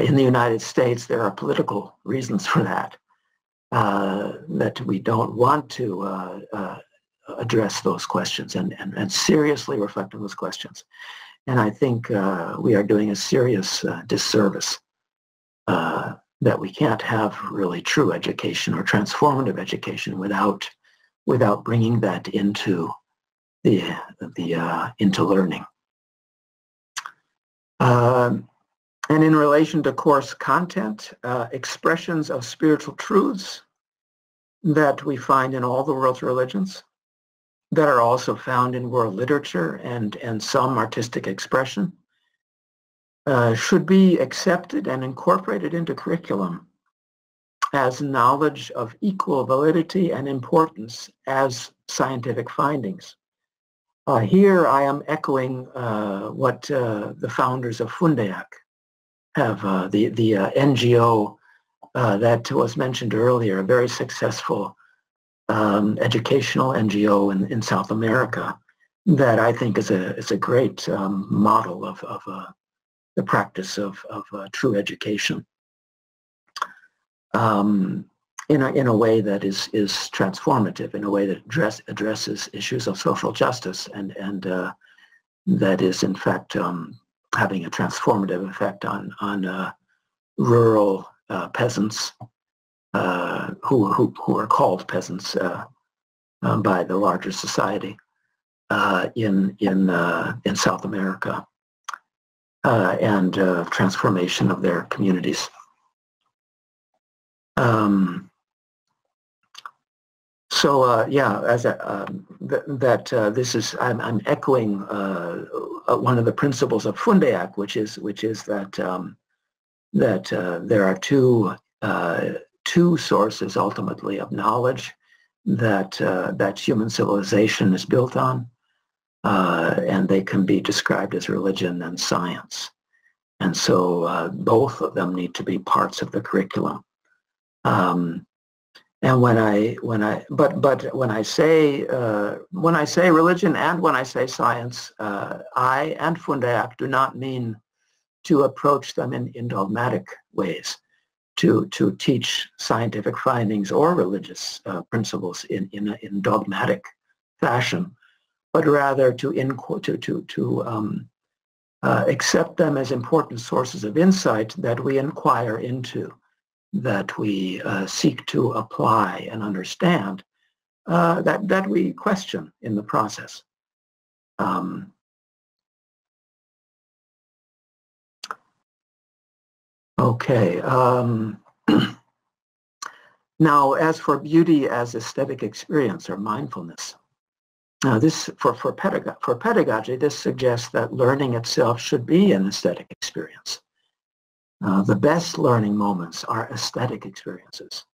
In the United States, there are political reasons for that, that we don't want to address those questions and seriously reflect on those questions. And I think we are doing a serious disservice that we can't have really true education or transformative education without bringing that into into learning. And in relation to course content, expressions of spiritual truths that we find in all the world's religions, that are also found in world literature and some artistic expression, should be accepted and incorporated into curriculum as knowledge of equal validity and importance as scientific findings. Here I am echoing what the founders of FUNDAEC have, the NGO that was mentioned earlier, a very successful educational NGO in South America that I think is a great model of the practice of true education in a way that is transformative, in a way that addresses issues of social justice and that is in fact having a transformative effect on rural peasants who are called peasants by the larger society in South America and transformation of their communities. Yeah, as this is, I'm echoing one of the principles of FUNDAEC, which is that there are two sources ultimately of knowledge that human civilization is built on, and they can be described as religion and science, and so both of them need to be parts of the curriculum. And when I say religion and when I say science, I and FUNDAEC do not mean to approach them in dogmatic ways, to teach scientific findings or religious principles in dogmatic fashion, but rather to accept them as important sources of insight that we inquire into, that we seek to apply and understand, that we question in the process. Okay. Now, as for beauty as aesthetic experience or mindfulness, this for pedagogy, this suggests that learning itself should be an aesthetic experience. The best learning moments are aesthetic experiences.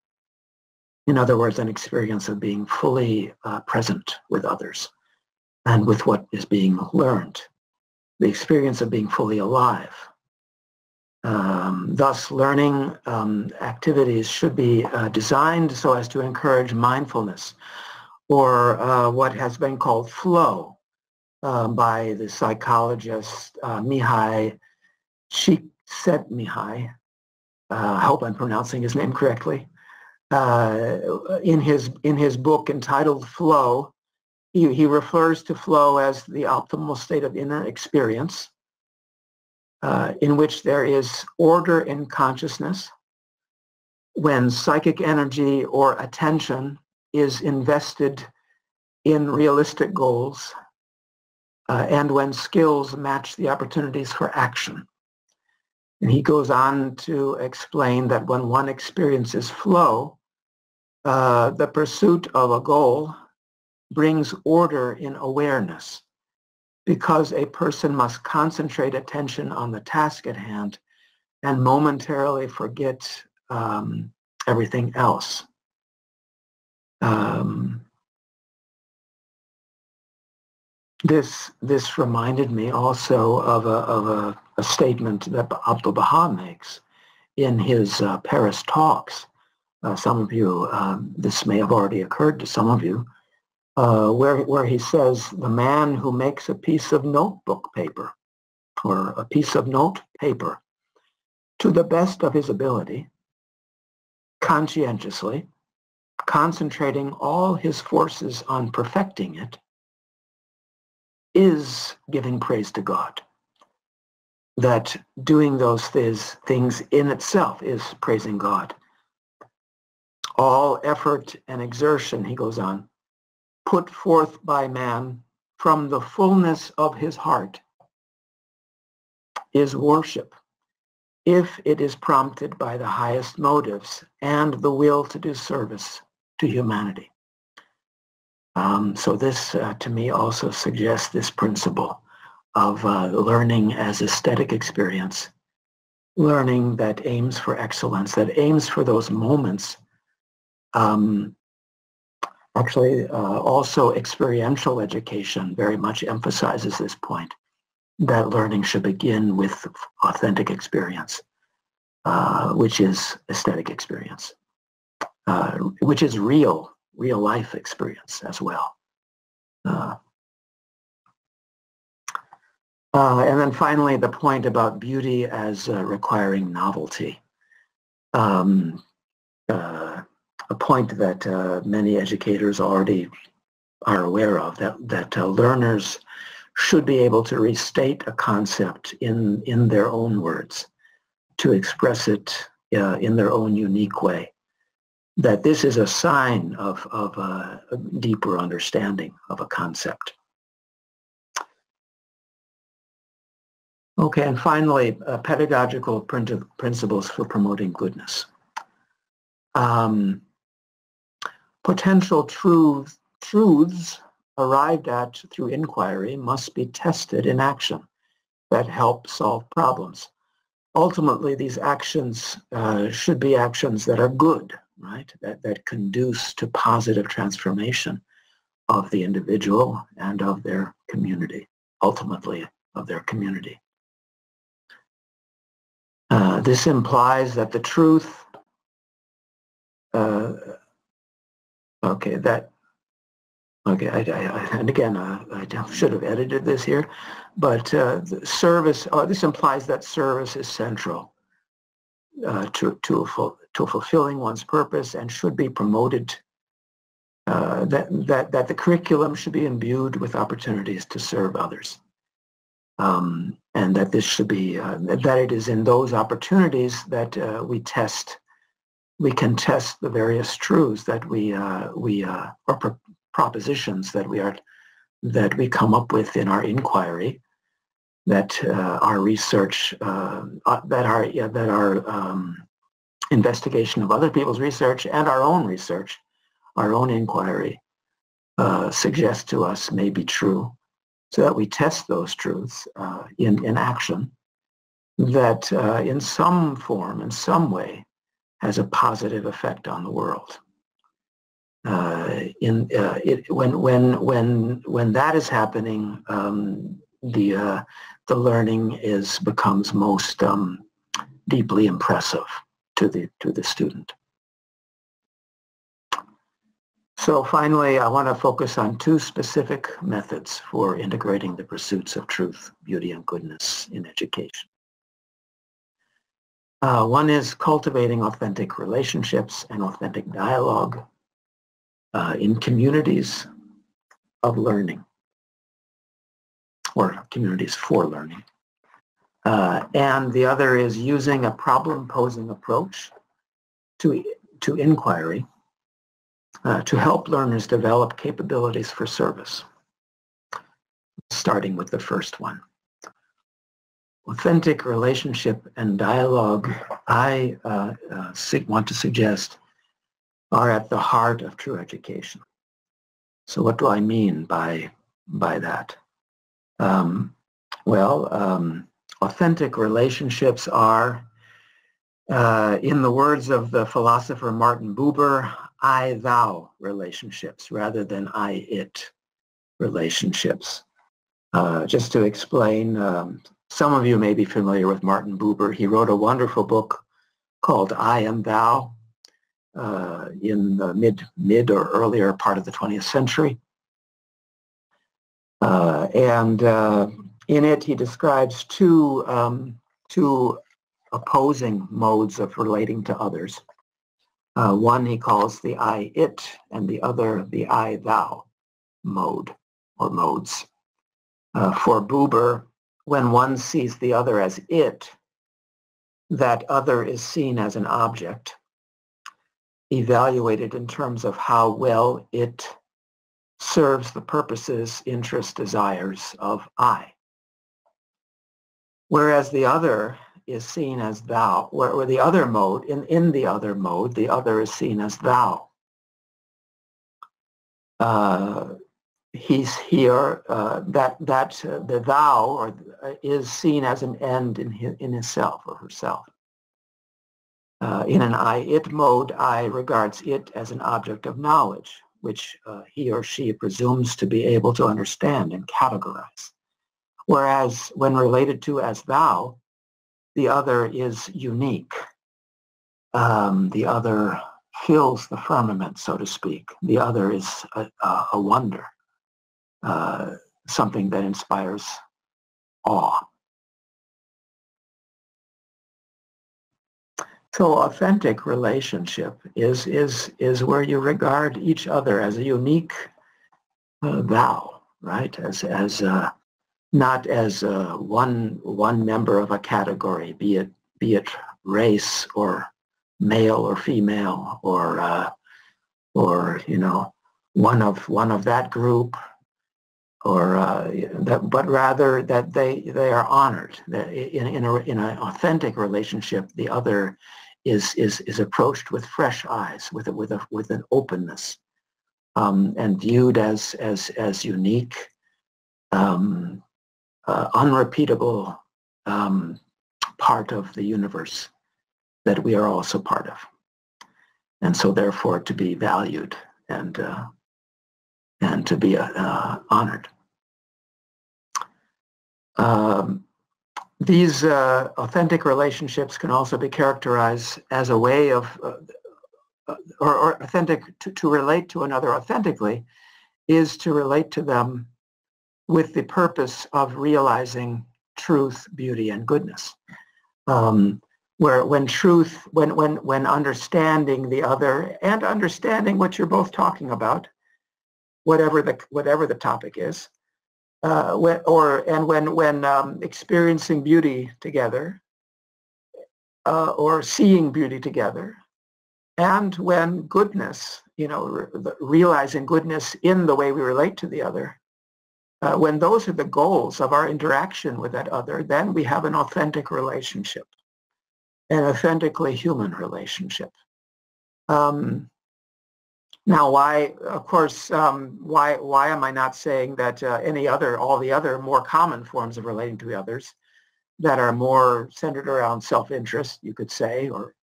In other words, an experience of being fully present with others and with what is being learned, the experience of being fully alive. Thus, learning activities should be designed so as to encourage mindfulness, or what has been called flow by the psychologist Mihai Csikszentmihalyi. I hope I'm pronouncing his name correctly. In his book entitled Flow, he refers to flow as the optimal state of inner experience, in which there is order in consciousness, when psychic energy or attention is invested in realistic goals, and when skills match the opportunities for action. And he goes on to explain that when one experiences flow, the pursuit of a goal brings order in awareness, because a person must concentrate attention on the task at hand and momentarily forget everything else. This reminded me also of a statement that Abdul Baha makes in his Paris talks. Some of you, this may have already occurred to some of you, where he says, the man who makes a piece of notebook paper or a piece of note paper to the best of his ability, conscientiously, concentrating all his forces on perfecting it, is giving praise to God. That doing those things in itself is praising God. All effort and exertion, he goes on, put forth by man from the fullness of his heart is worship, if it is prompted by the highest motives and the will to do service to humanity. So this, to me, also suggests this principle of learning as aesthetic experience, learning that aims for excellence, that aims for those moments. Also experiential education very much emphasizes this point, that learning should begin with authentic experience, which is aesthetic experience, which is real life experience as well. And then finally, the point about beauty as requiring novelty. A point that many educators already are aware of, that learners should be able to restate a concept in their own words, to express it in their own unique way, that this is a sign of a deeper understanding of a concept. Okay, and finally, pedagogical principles for promoting goodness. Potential truths arrived at through inquiry must be tested in action that help solve problems. Ultimately, these actions should be actions that are good, right? That conduce to positive transformation of the individual and of their community, ultimately of their community. This implies that the truth, and again, I should have edited this here, but service, this implies that service is central to fulfilling one's purpose and should be promoted, that the curriculum should be imbued with opportunities to serve others. And that this should be, that it is in those opportunities that we can test the various truths that or propositions that we come up with in our inquiry, that our research, that our investigation of other people's research and our own research, our own inquiry suggests to us may be true, so that we test those truths in action that in some form, in some way, has a positive effect on the world. When that is happening, the learning becomes most deeply impressive to the student. So finally, I want to focus on two specific methods for integrating the pursuits of truth, beauty, and goodness in education. One is cultivating authentic relationships and authentic dialogue in communities of learning, or communities for learning. And the other is using a problem-posing approach to inquiry to help learners develop capabilities for service, starting with the first one. Authentic relationship and dialogue, I want to suggest, are at the heart of true education. So what do I mean by that? Authentic relationships are, in the words of the philosopher Martin Buber, I-thou relationships rather than I-it relationships. Just to explain, some of you may be familiar with Martin Buber. He wrote a wonderful book called I Am Thou in the mid or earlier part of the 20th century. And in it, he describes two opposing modes of relating to others. One he calls the I-it, and the other the I-thou mode or modes. For Buber, when one sees the other as it, that other is seen as an object, evaluated in terms of how well it serves the purposes, interests, desires of I. Whereas the other is seen as thou, where the other mode, in the other mode, the other is seen as thou. he's here, that the thou or is seen as an end in himself or herself. In an I-it mode, I regards it as an object of knowledge, which he or she presumes to be able to understand and categorize. Whereas when related to as thou, the other is unique. The other fills the firmament, so to speak. The other is a wonder, something that inspires awe. So authentic relationship is where you regard each other as a unique thou, right? As not as one member of a category, be it race or male or female or you know, one of that group, or but rather that they are honored. That in an authentic relationship, the other is approached with fresh eyes, with an openness, and viewed as unique, unrepeatable part of the universe that we are also part of, and so therefore to be valued and to be honored. These authentic relationships can also be characterized as a way of, or authentic, to relate to another authentically, is to relate to them with the purpose of realizing truth, beauty, and goodness. Where when truth, when understanding the other and understanding what you're both talking about, whatever the topic is, when experiencing beauty together, or seeing beauty together, and when goodness, you know, realizing goodness in the way we relate to the other, when those are the goals of our interaction with that other, then we have an authentic relationship, an authentically human relationship. Now, why, of course, why am I not saying that all the other more common forms of relating to the others that are more centered around self-interest, you could say, or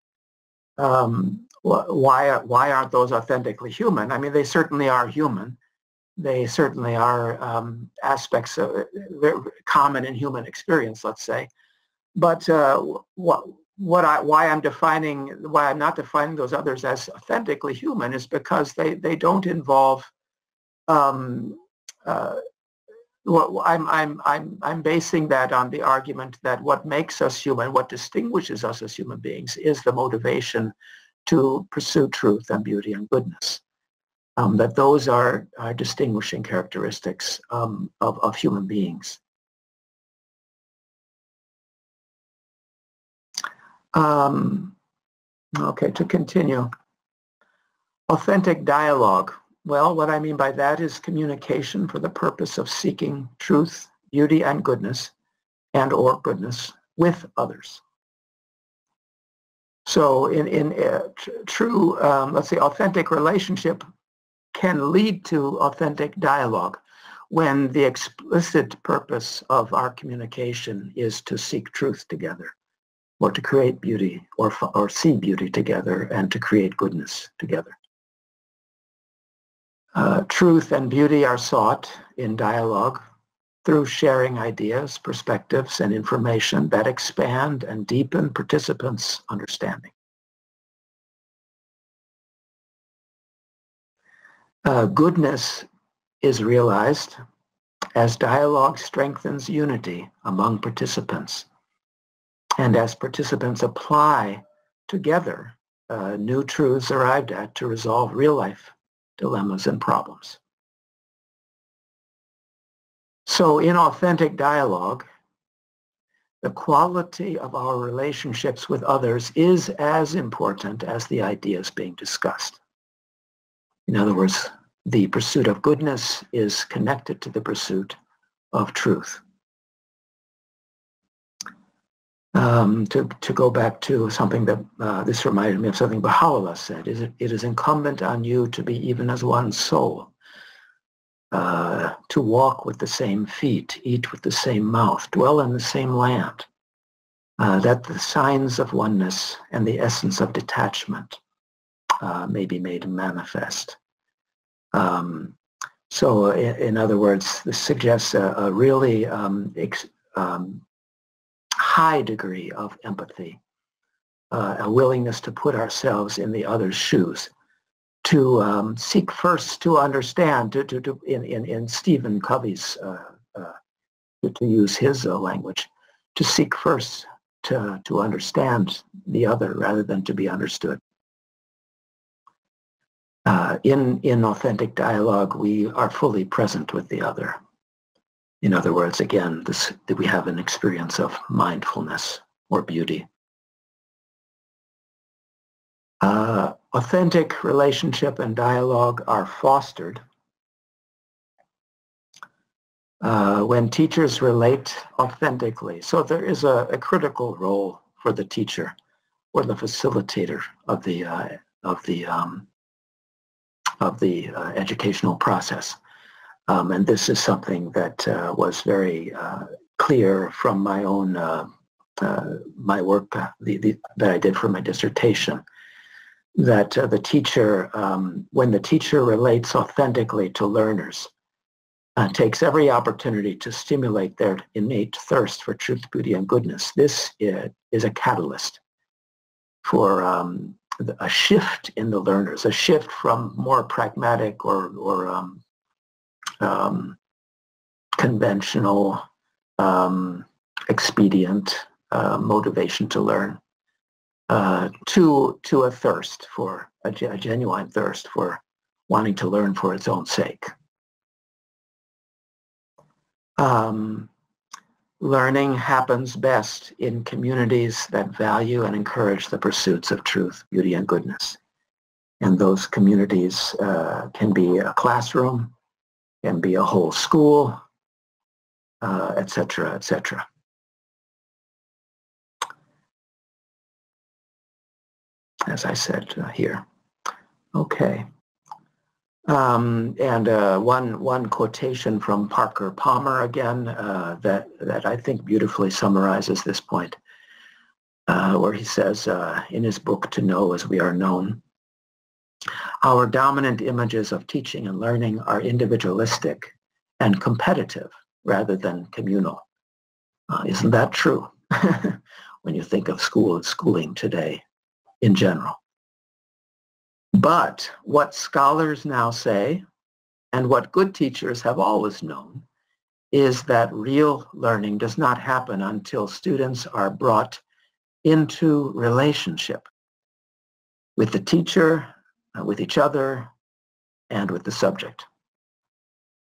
why aren't those authentically human? I mean, they certainly are human. They certainly are aspects of common in human experience, let's say. But why I'm not defining those others as authentically human is because they don't involve. I'm basing that on the argument that what makes us human, what distinguishes us as human beings, is the motivation to pursue truth and beauty and goodness. That those are distinguishing characteristics of human beings. Okay, to continue. Authentic dialogue. Well, what I mean by that is communication for the purpose of seeking truth, beauty, and goodness, or goodness with others. So in true, let's say, authentic relationship can lead to authentic dialogue when the explicit purpose of our communication is to seek truth together, or to create beauty, or see beauty together, and to create goodness together. Truth and beauty are sought in dialogue through sharing ideas, perspectives, and information that expand and deepen participants' understanding. Goodness is realized as dialogue strengthens unity among participants, and as participants apply together new truths arrived at to resolve real-life dilemmas and problems. So in authentic dialogue, the quality of our relationships with others is as important as the ideas being discussed. In other words, the pursuit of goodness is connected to the pursuit of truth. To go back to something that this reminded me of something Baha'u'llah said, it is incumbent on you to be even as one soul, to walk with the same feet, eat with the same mouth, dwell in the same land, that the signs of oneness and the essence of detachment may be made manifest. So in other words, this suggests a really high degree of empathy, a willingness to put ourselves in the other's shoes, to seek first to understand, in Stephen Covey's, to use his language, to seek first to understand the other rather than to be understood. In authentic dialogue, we are fully present with the other. In other words, again, we have an experience of mindfulness or beauty. Authentic relationship and dialogue are fostered when teachers relate authentically. So there is a critical role for the teacher or the facilitator of the educational process. And this is something that was very clear from my own my work that I did for my dissertation. That the teacher, when the teacher relates authentically to learners, takes every opportunity to stimulate their innate thirst for truth, beauty, and goodness. This is a catalyst for a shift in the learners, a shift from more pragmatic or conventional, expedient motivation to learn, to a thirst for a genuine thirst for wanting to learn for its own sake. Learning happens best in communities that value and encourage the pursuits of truth, beauty, and goodness. And those communities can be a classroom, can be a whole school, et cetera, et cetera. As I said here. Okay. One quotation from Parker Palmer again that I think beautifully summarizes this point, where he says in his book, To Know as We Are Known, our dominant images of teaching and learning are individualistic and competitive rather than communal. Isn't that true when you think of school and schooling today in general? But what scholars now say, and what good teachers have always known, is that real learning does not happen until students are brought into relationship with the teacher, with each other, and with the subject.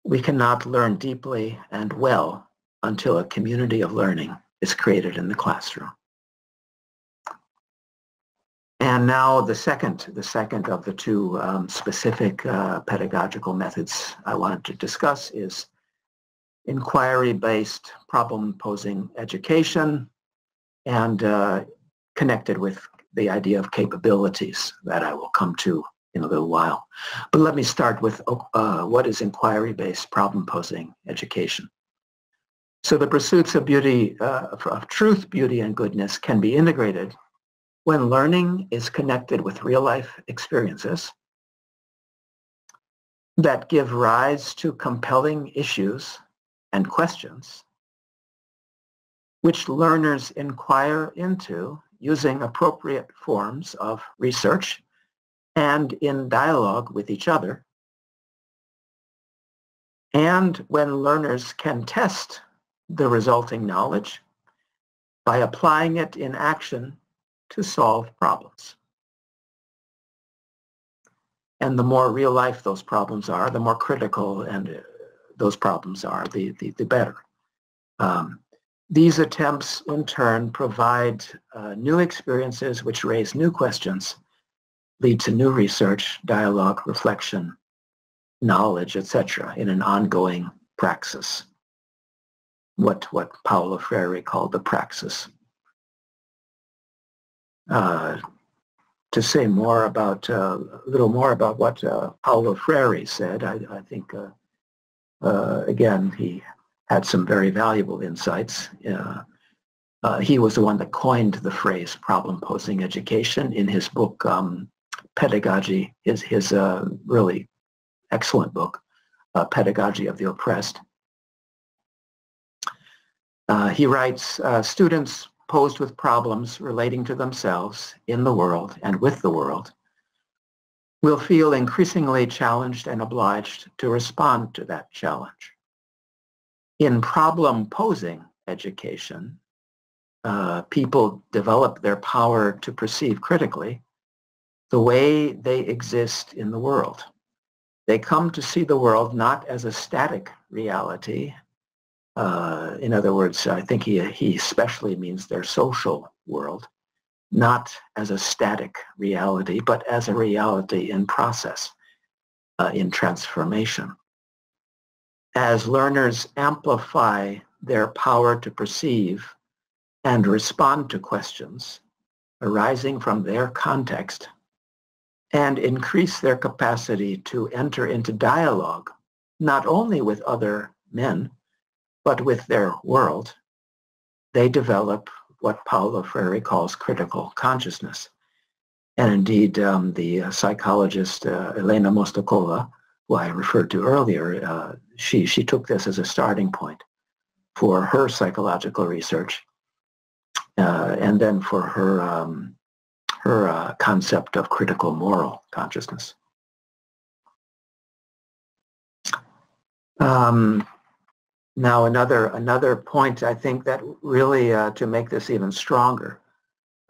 We cannot learn deeply and well until a community of learning is created in the classroom. And now the second of the two specific pedagogical methods I wanted to discuss is inquiry-based problem-posing education, and connected with the idea of capabilities that I will come to in a little while. But let me start with what is inquiry-based problem-posing education. So the pursuits of beauty, of truth, beauty, and goodness can be integrated when learning is connected with real-life experiences that give rise to compelling issues and questions which learners inquire into using appropriate forms of research and in dialogue with each other, and when learners can test the resulting knowledge by applying it in action to solve problems. And the more real life those problems are, the more critical and those problems are, the better. These attempts in turn provide new experiences which raise new questions, lead to new research, dialogue, reflection, knowledge, etc. in an ongoing praxis. What Paulo Freire called the praxis. To say more about, a little more about what Paulo Freire said, I think Again, he had some very valuable insights. He was the one that coined the phrase problem-posing education in his book, Pedagogy, his really excellent book, Pedagogy of the Oppressed. He writes, students posed with problems relating to themselves, in the world, and with the world will feel increasingly challenged and obliged to respond to that challenge. In problem-posing education, people develop their power to perceive critically the way they exist in the world. They come to see the world not as a static reality. In other words, I think he especially means their social world, not as a static reality, but as a reality in process, in transformation. As learners amplify their power to perceive and respond to questions arising from their context and increase their capacity to enter into dialogue, not only with other men, but with their world, they develop what Paulo Freire calls critical consciousness. And indeed, the psychologist Elena Mostakova, who I referred to earlier, she took this as a starting point for her psychological research, and then for her concept of critical moral consciousness. Now another point, I think, that really to make this even stronger,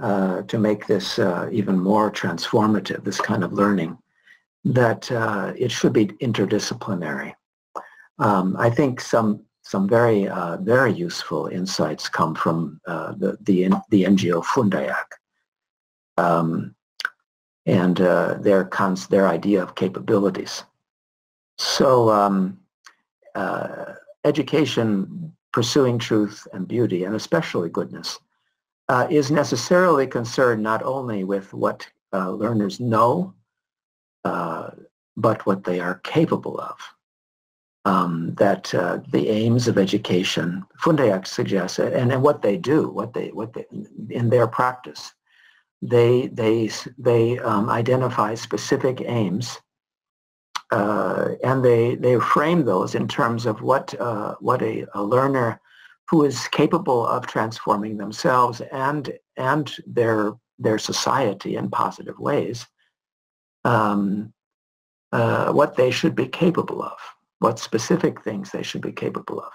to make this even more transformative, this kind of learning, that it should be interdisciplinary. I think some very very useful insights come from the NGO FUNDAEC, and their idea of capabilities. So education pursuing truth and beauty, and especially goodness, is necessarily concerned not only with what learners know, but what they are capable of. That the aims of education, FUNDAEC suggests it, and what they do, what they in their practice, they identify specific aims, and they frame those in terms of what a learner who is capable of transforming themselves and their society in positive ways, what they should be capable of, what specific things they should be capable of.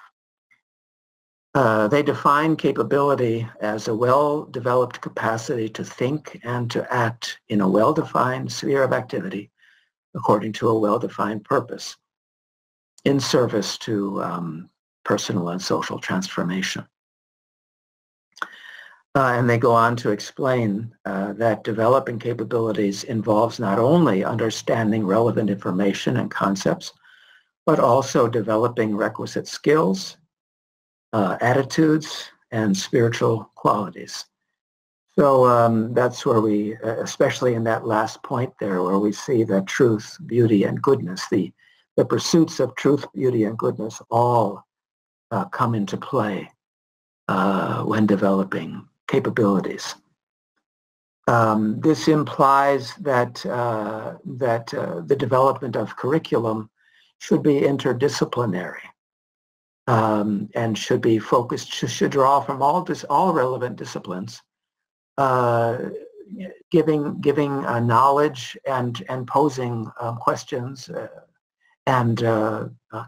They define capability as a well-developed capacity to think and to act in a well-defined sphere of activity according to a well-defined purpose in service to personal and social transformation. And they go on to explain that developing capabilities involves not only understanding relevant information and concepts, but also developing requisite skills, attitudes, and spiritual qualities. So that's where we, especially in that last point there, where we see that truth, beauty, and goodness, the pursuits of truth, beauty, and goodness all come into play when developing capabilities. This implies that the development of curriculum should be interdisciplinary and should be focused, should draw from all relevant disciplines, giving knowledge and posing questions and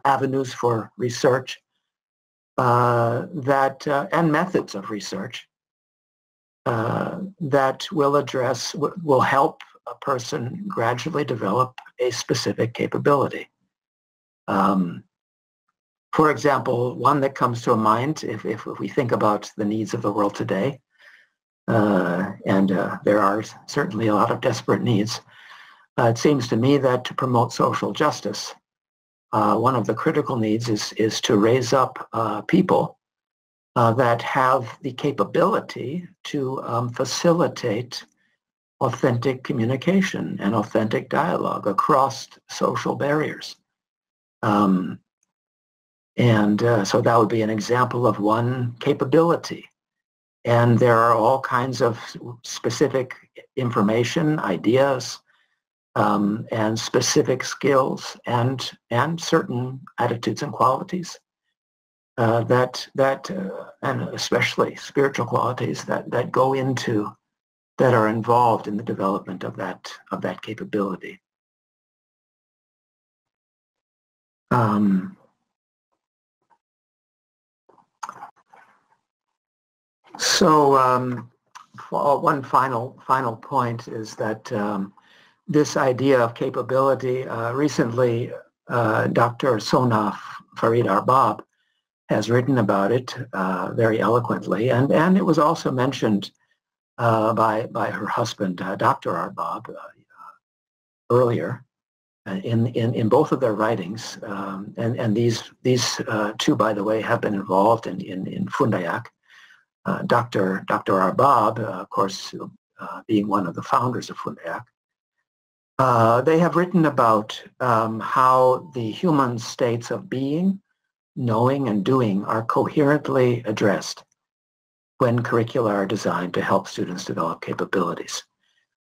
avenues for research and methods of research that will help a person gradually develop a specific capability. For example, one that comes to mind, if we think about the needs of the world today, and there are certainly a lot of desperate needs, it seems to me that to promote social justice, one of the critical needs is to raise up people that have the capability to facilitate authentic communication and authentic dialogue across social barriers. And so that would be an example of one capability. And there are all kinds of specific information, ideas, and specific skills and certain attitudes and qualities and especially spiritual qualities that go into, that are involved in the development of that capability. One final point is that this idea of capability, recently Dr. Sonaf Farid Arbab has written about it very eloquently, and it was also mentioned by her husband, Dr. Arbab, earlier in both of their writings, and these two, by the way, have been involved in FUNDAEC. Dr. Arbab, of course, being one of the founders of FUNDAEC, they have written about how the human states of being, knowing, and doing are coherently addressed when curricula are designed to help students develop capabilities.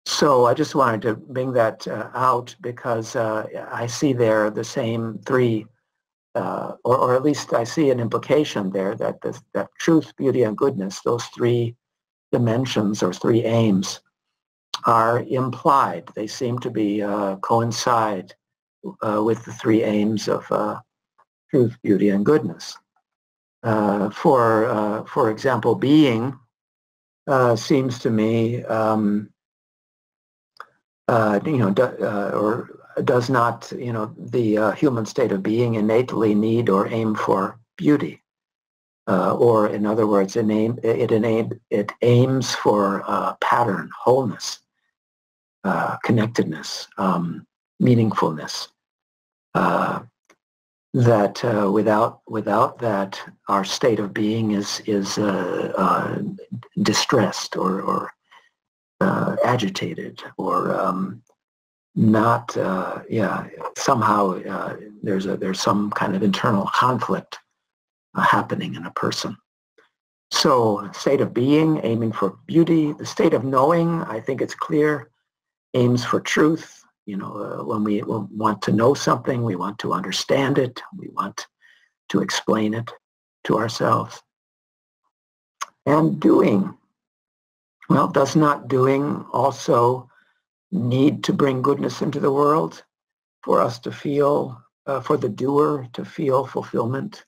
So I just wanted to bring that out because I see there the same three, or at least I see an implication there that that truth, beauty, and goodness, those three dimensions or three aims, are implied. They seem to be coincide with the three aims of truth, beauty, and goodness. For example, being seems to me, or does not, the human state of being innately need or aim for beauty, or in other words, it aims for pattern, wholeness, connectedness, meaningfulness. That without that, our state of being is distressed or agitated or not. Somehow there's some kind of internal conflict happening in a person. So, state of being aiming for beauty. The state of knowing, I think it's clear, aims for truth. When we want to know something, we want to understand it, we want to explain it to ourselves. And doing, well, does not doing also need to bring goodness into the world for us to feel, for the doer to feel fulfillment,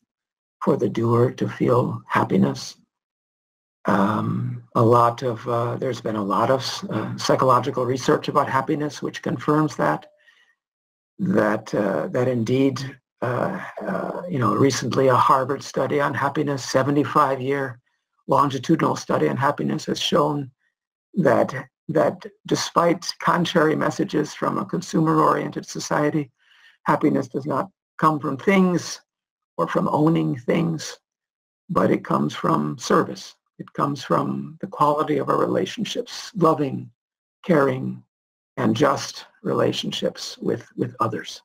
for the doer to feel happiness? There's been a lot of psychological research about happiness, which confirms that indeed, recently a Harvard study on happiness, 75-year longitudinal study on happiness, has shown that despite contrary messages from a consumer-oriented society, happiness does not come from things or from owning things, but it comes from service. It comes from the quality of our relationships, loving, caring, and just relationships with others.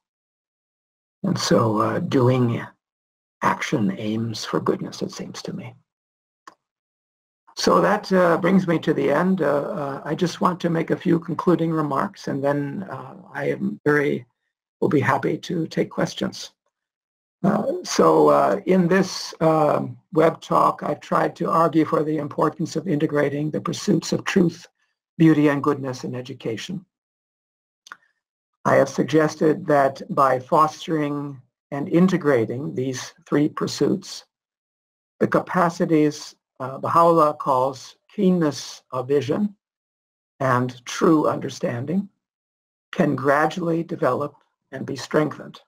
And so doing action aims for goodness, it seems to me. So that brings me to the end. I just want to make a few concluding remarks, and then will be happy to take questions. In this web talk, I've tried to argue for the importance of integrating the pursuits of truth, beauty, and goodness in education. I have suggested that by fostering and integrating these three pursuits, the capacities Baha'u'llah calls keenness of vision and true understanding can gradually develop and be strengthened.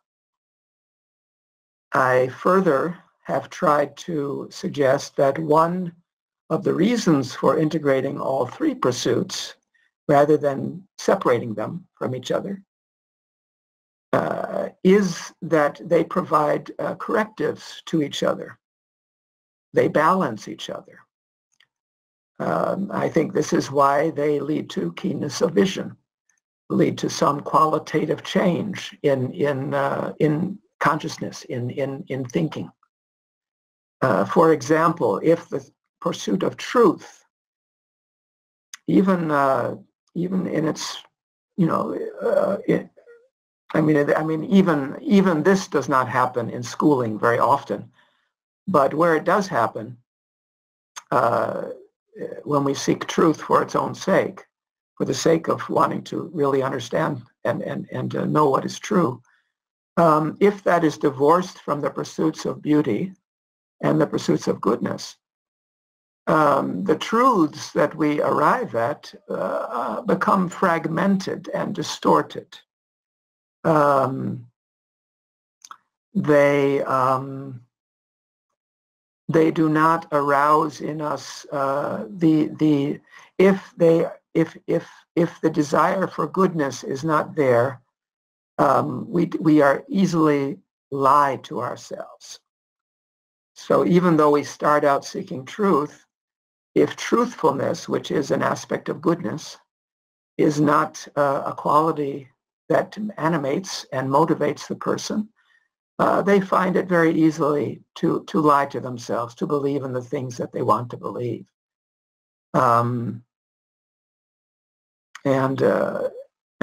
I further have tried to suggest that one of the reasons for integrating all three pursuits, rather than separating them from each other, is that they provide correctives to each other. They balance each other. I think this is why they lead to keenness of vision, lead to some qualitative change in consciousness, in thinking. For example, if the pursuit of truth, even in its, even this does not happen in schooling very often, but where it does happen, when we seek truth for its own sake, for the sake of wanting to really understand and know what is true, if that is divorced from the pursuits of beauty and the pursuits of goodness, the truths that we arrive at become fragmented and distorted. They do not arouse in us if the desire for goodness is not there, we are easily lied to ourselves. So even though we start out seeking truth, if truthfulness, which is an aspect of goodness, is not a quality that animates and motivates the person, they find it very easily to lie to themselves, to believe in the things that they want to believe. And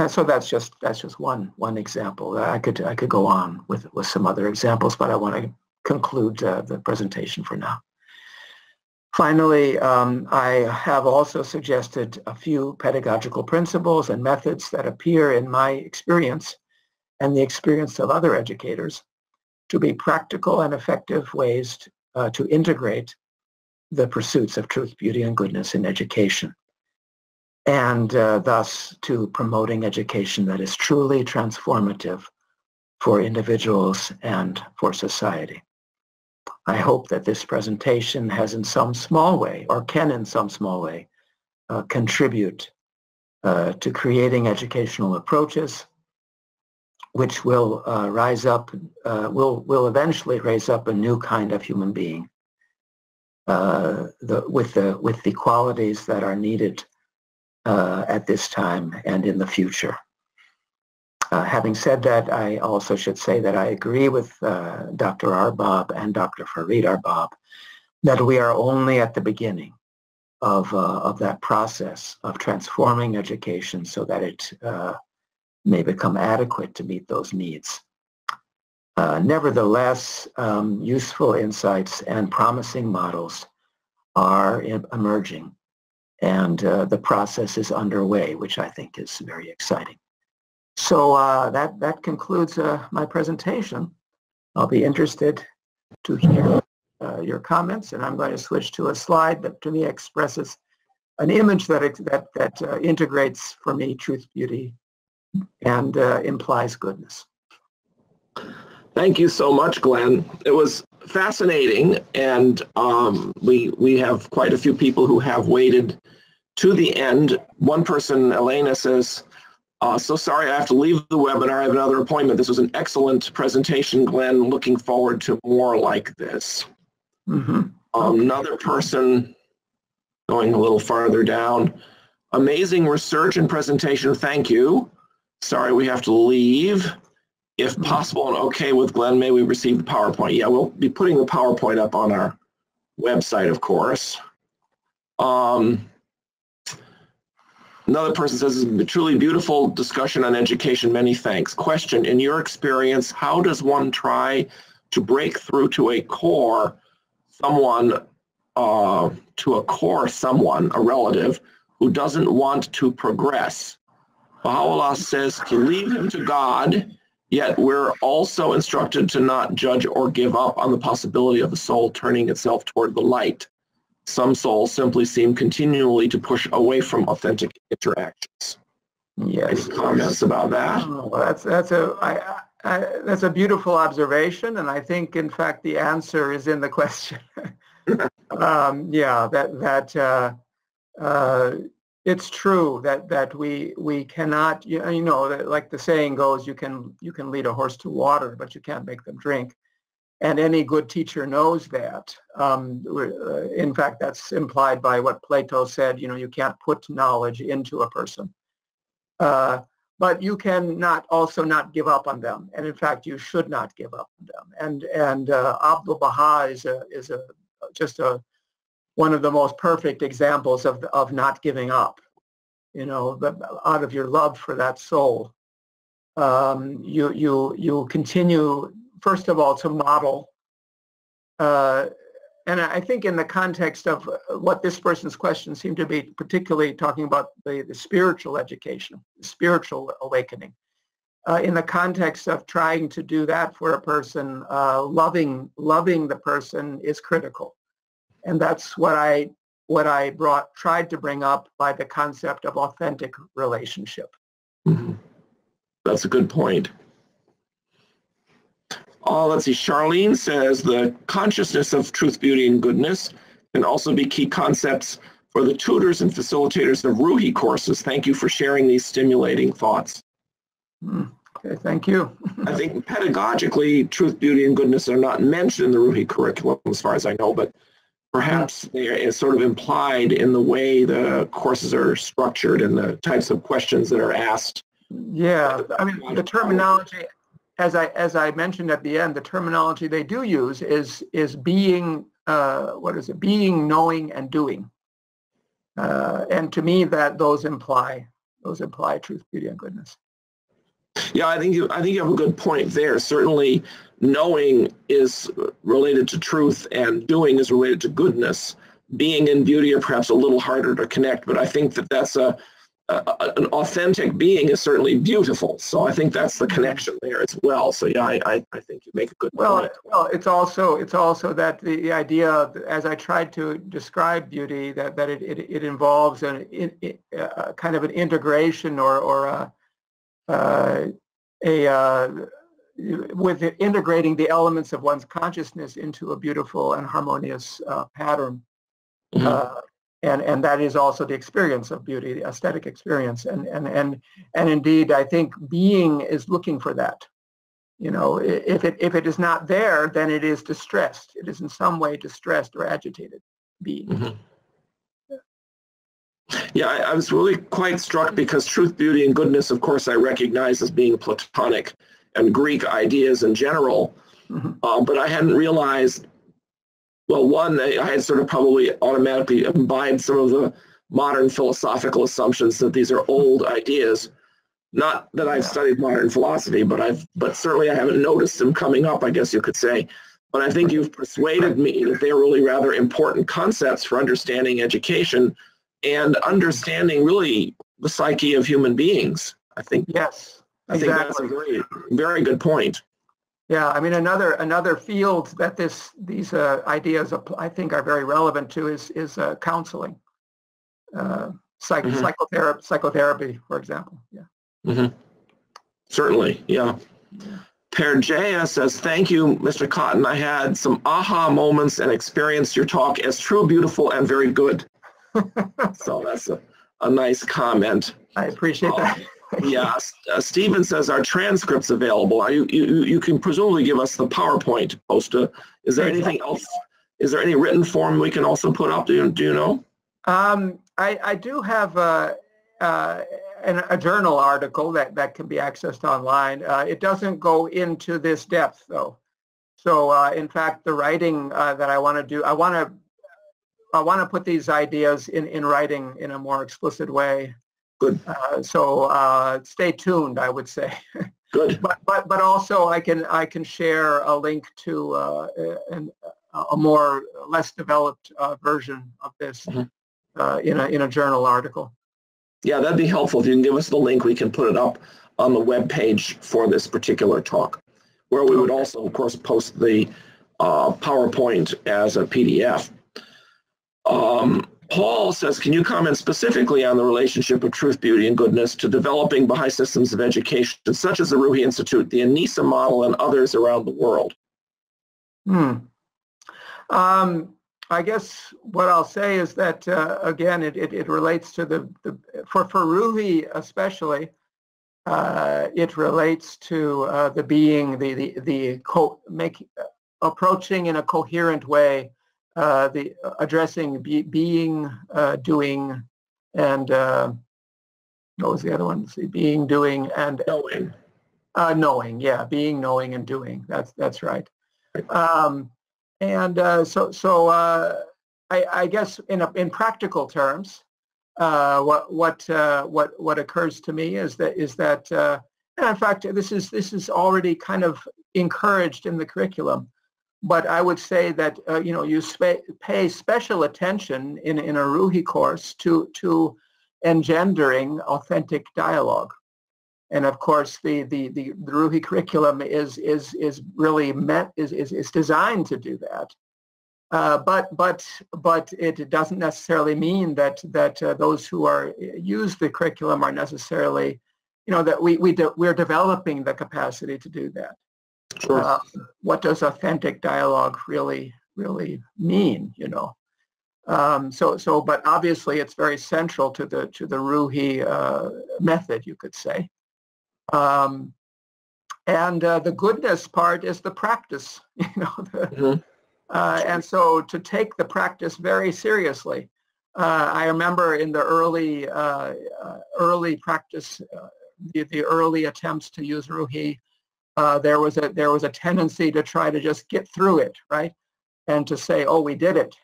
so that's just one example. I could go on with some other examples, but I want to conclude the presentation for now. Finally, I have also suggested a few pedagogical principles and methods that appear in my experience and the experience of other educators to be practical and effective ways to integrate the pursuits of truth, beauty, and goodness in education, and thus to promoting education that is truly transformative for individuals and for society. I hope that this presentation has in some small way, or can in some small way, contribute to creating educational approaches which will will eventually raise up a new kind of human being with the qualities that are needed at this time and in the future. Having said that, I also should say that I agree with Dr. Arbab and Dr. Farid Arbab that we are only at the beginning of that process of transforming education so that it may become adequate to meet those needs. Nevertheless, useful insights and promising models are emerging, and the process is underway, which I think is very exciting. So that concludes my presentation. I'll be interested to hear your comments, and I'm going to switch to a slide that to me expresses an image that integrates for me truth, beauty, and implies goodness. Thank you so much, Glenn. It was fascinating, and we have quite a few people who have waited to the end. One person, Elena, says, so sorry I have to leave the webinar. I have another appointment. This was an excellent presentation, Glenn. Looking forward to more like this. Mm-hmm. Another person going a little farther down. Amazing research and presentation. Thank you. Sorry we have to leave. If possible and okay with Glenn, may we receive the PowerPoint? Yeah, we'll be putting the PowerPoint up on our website, of course. Another person says, this is a truly beautiful discussion on education. Many thanks. Question, in your experience, how does one try to break through to a core someone, a relative, who doesn't want to progress? Baha'u'llah says to leave him to God, yet we're also instructed to not judge or give up on the possibility of the soul turning itself toward the light. Some souls simply seem continually to push away from authentic interactions. Yes. Any comments about that? Oh, that's a beautiful observation, and I think, in fact, the answer is in the question. It's true that we cannot, like the saying goes, you can lead a horse to water, but you can't make them drink. And any good teacher knows that. In fact, that's implied by what Plato said, you can't put knowledge into a person. but you can also not give up on them, and in fact, you should not give up on them. And Abdul Baha is just one of the most perfect examples of not giving up. You know, out of your love for that soul, you continue, first of all, to model. And I think in the context of what this person's question seemed to be particularly talking about the spiritual education, the spiritual awakening. In the context of trying to do that for a person, loving the person is critical. And that's what I tried to bring up by the concept of authentic relationship. Mm-hmm. That's a good point. Let's see, Charlene says the consciousness of truth, beauty, and goodness can also be key concepts for the tutors and facilitators of Ruhi courses. Thank you for sharing these stimulating thoughts. Okay, thank you. I think pedagogically, truth, beauty, and goodness are not mentioned in the Ruhi curriculum as far as I know, but perhaps they are sort of implied in the way the courses are structured and the types of questions that are asked. Yeah, I mean, the terminology, as I mentioned at the end, the terminology they do use is being, being, knowing, and doing. And to me, those imply truth, beauty, and goodness. Yeah, I think you have a good point there. Certainly, knowing is related to truth, and doing is related to goodness. Being and beauty are perhaps a little harder to connect, but I think that's an authentic being is certainly beautiful. So I think that's the connection there as well. So yeah, I think you make a good point. Well, it's also that the idea, as I tried to describe beauty, that it involves a kind of an integration or with integrating the elements of one's consciousness into a beautiful and harmonious pattern. Mm-hmm. And that is also the experience of beauty, the aesthetic experience. And indeed, I think being is looking for that. You know, if it is not there, then it is distressed. It is in some way distressed or agitated being. Mm-hmm. Yeah, I was really quite struck because truth, beauty, and goodness, of course, I recognize as being Platonic and Greek ideas in general. Mm-hmm. But I hadn't realized, well, one, I had sort of probably automatically imbibed some of the modern philosophical assumptions that these are old ideas. Not that I've studied modern philosophy, but certainly I haven't noticed them coming up, I guess you could say. But I think you've persuaded me that they're really rather important concepts for understanding education and understanding really the psyche of human beings. I think. Yes, I think that's a very, very good point. Yeah, I mean, another field that these ideas I think are very relevant to is counseling, psychotherapy, for example. Yeah. Mm-hmm. Certainly, yeah. Perjea says, thank you, Mr. Cotten. I had some aha moments and experienced your talk as true, beautiful, and very good. So that's a nice comment. I appreciate that. Yeah, Stephen says, are transcripts available? You can presumably give us the PowerPoint poster. Is there anything else? Is there any written form we can also put up? Do you know? I do have a journal article that can be accessed online. It doesn't go into this depth, though. So, in fact, the writing that I want to do, I want to put these ideas in writing in a more explicit way. Good. So stay tuned, I would say. Good. But also I can share a link to a less developed version of this in a journal article. Yeah, that'd be helpful. If you can give us the link, we can put it up on the web page for this particular talk, where we would also, of course, post the PowerPoint as a PDF. Paul says, can you comment specifically on the relationship of truth, beauty, and goodness to developing Baha'i systems of education, such as the Ruhi Institute, the Anisa model, and others around the world? I guess what I'll say is that, again, it relates to for Ruhi especially, it relates to the being, approaching in a coherent way, addressing being, doing, and what was the other one? Let's see, being, doing, and Knowing. Knowing. Yeah, being, knowing, and doing. That's right. I guess in practical terms, what occurs to me is that and in fact this is already kind of encouraged in the curriculum, but I would say that you pay special attention in a Ruhi course to engendering authentic dialogue. And of course, the Ruhi curriculum is really is designed to do that. But it doesn't necessarily mean that those who use the curriculum are necessarily, that we're developing the capacity to do that. Sure. What does authentic dialogue really mean? But obviously it's very central to the Ruhi method, you could say. And the goodness part is the practice, and so to take the practice very seriously. I remember in the early practice, the early attempts to use Ruhi, there was a tendency to try to just get through it, right? And to say, oh, we did it,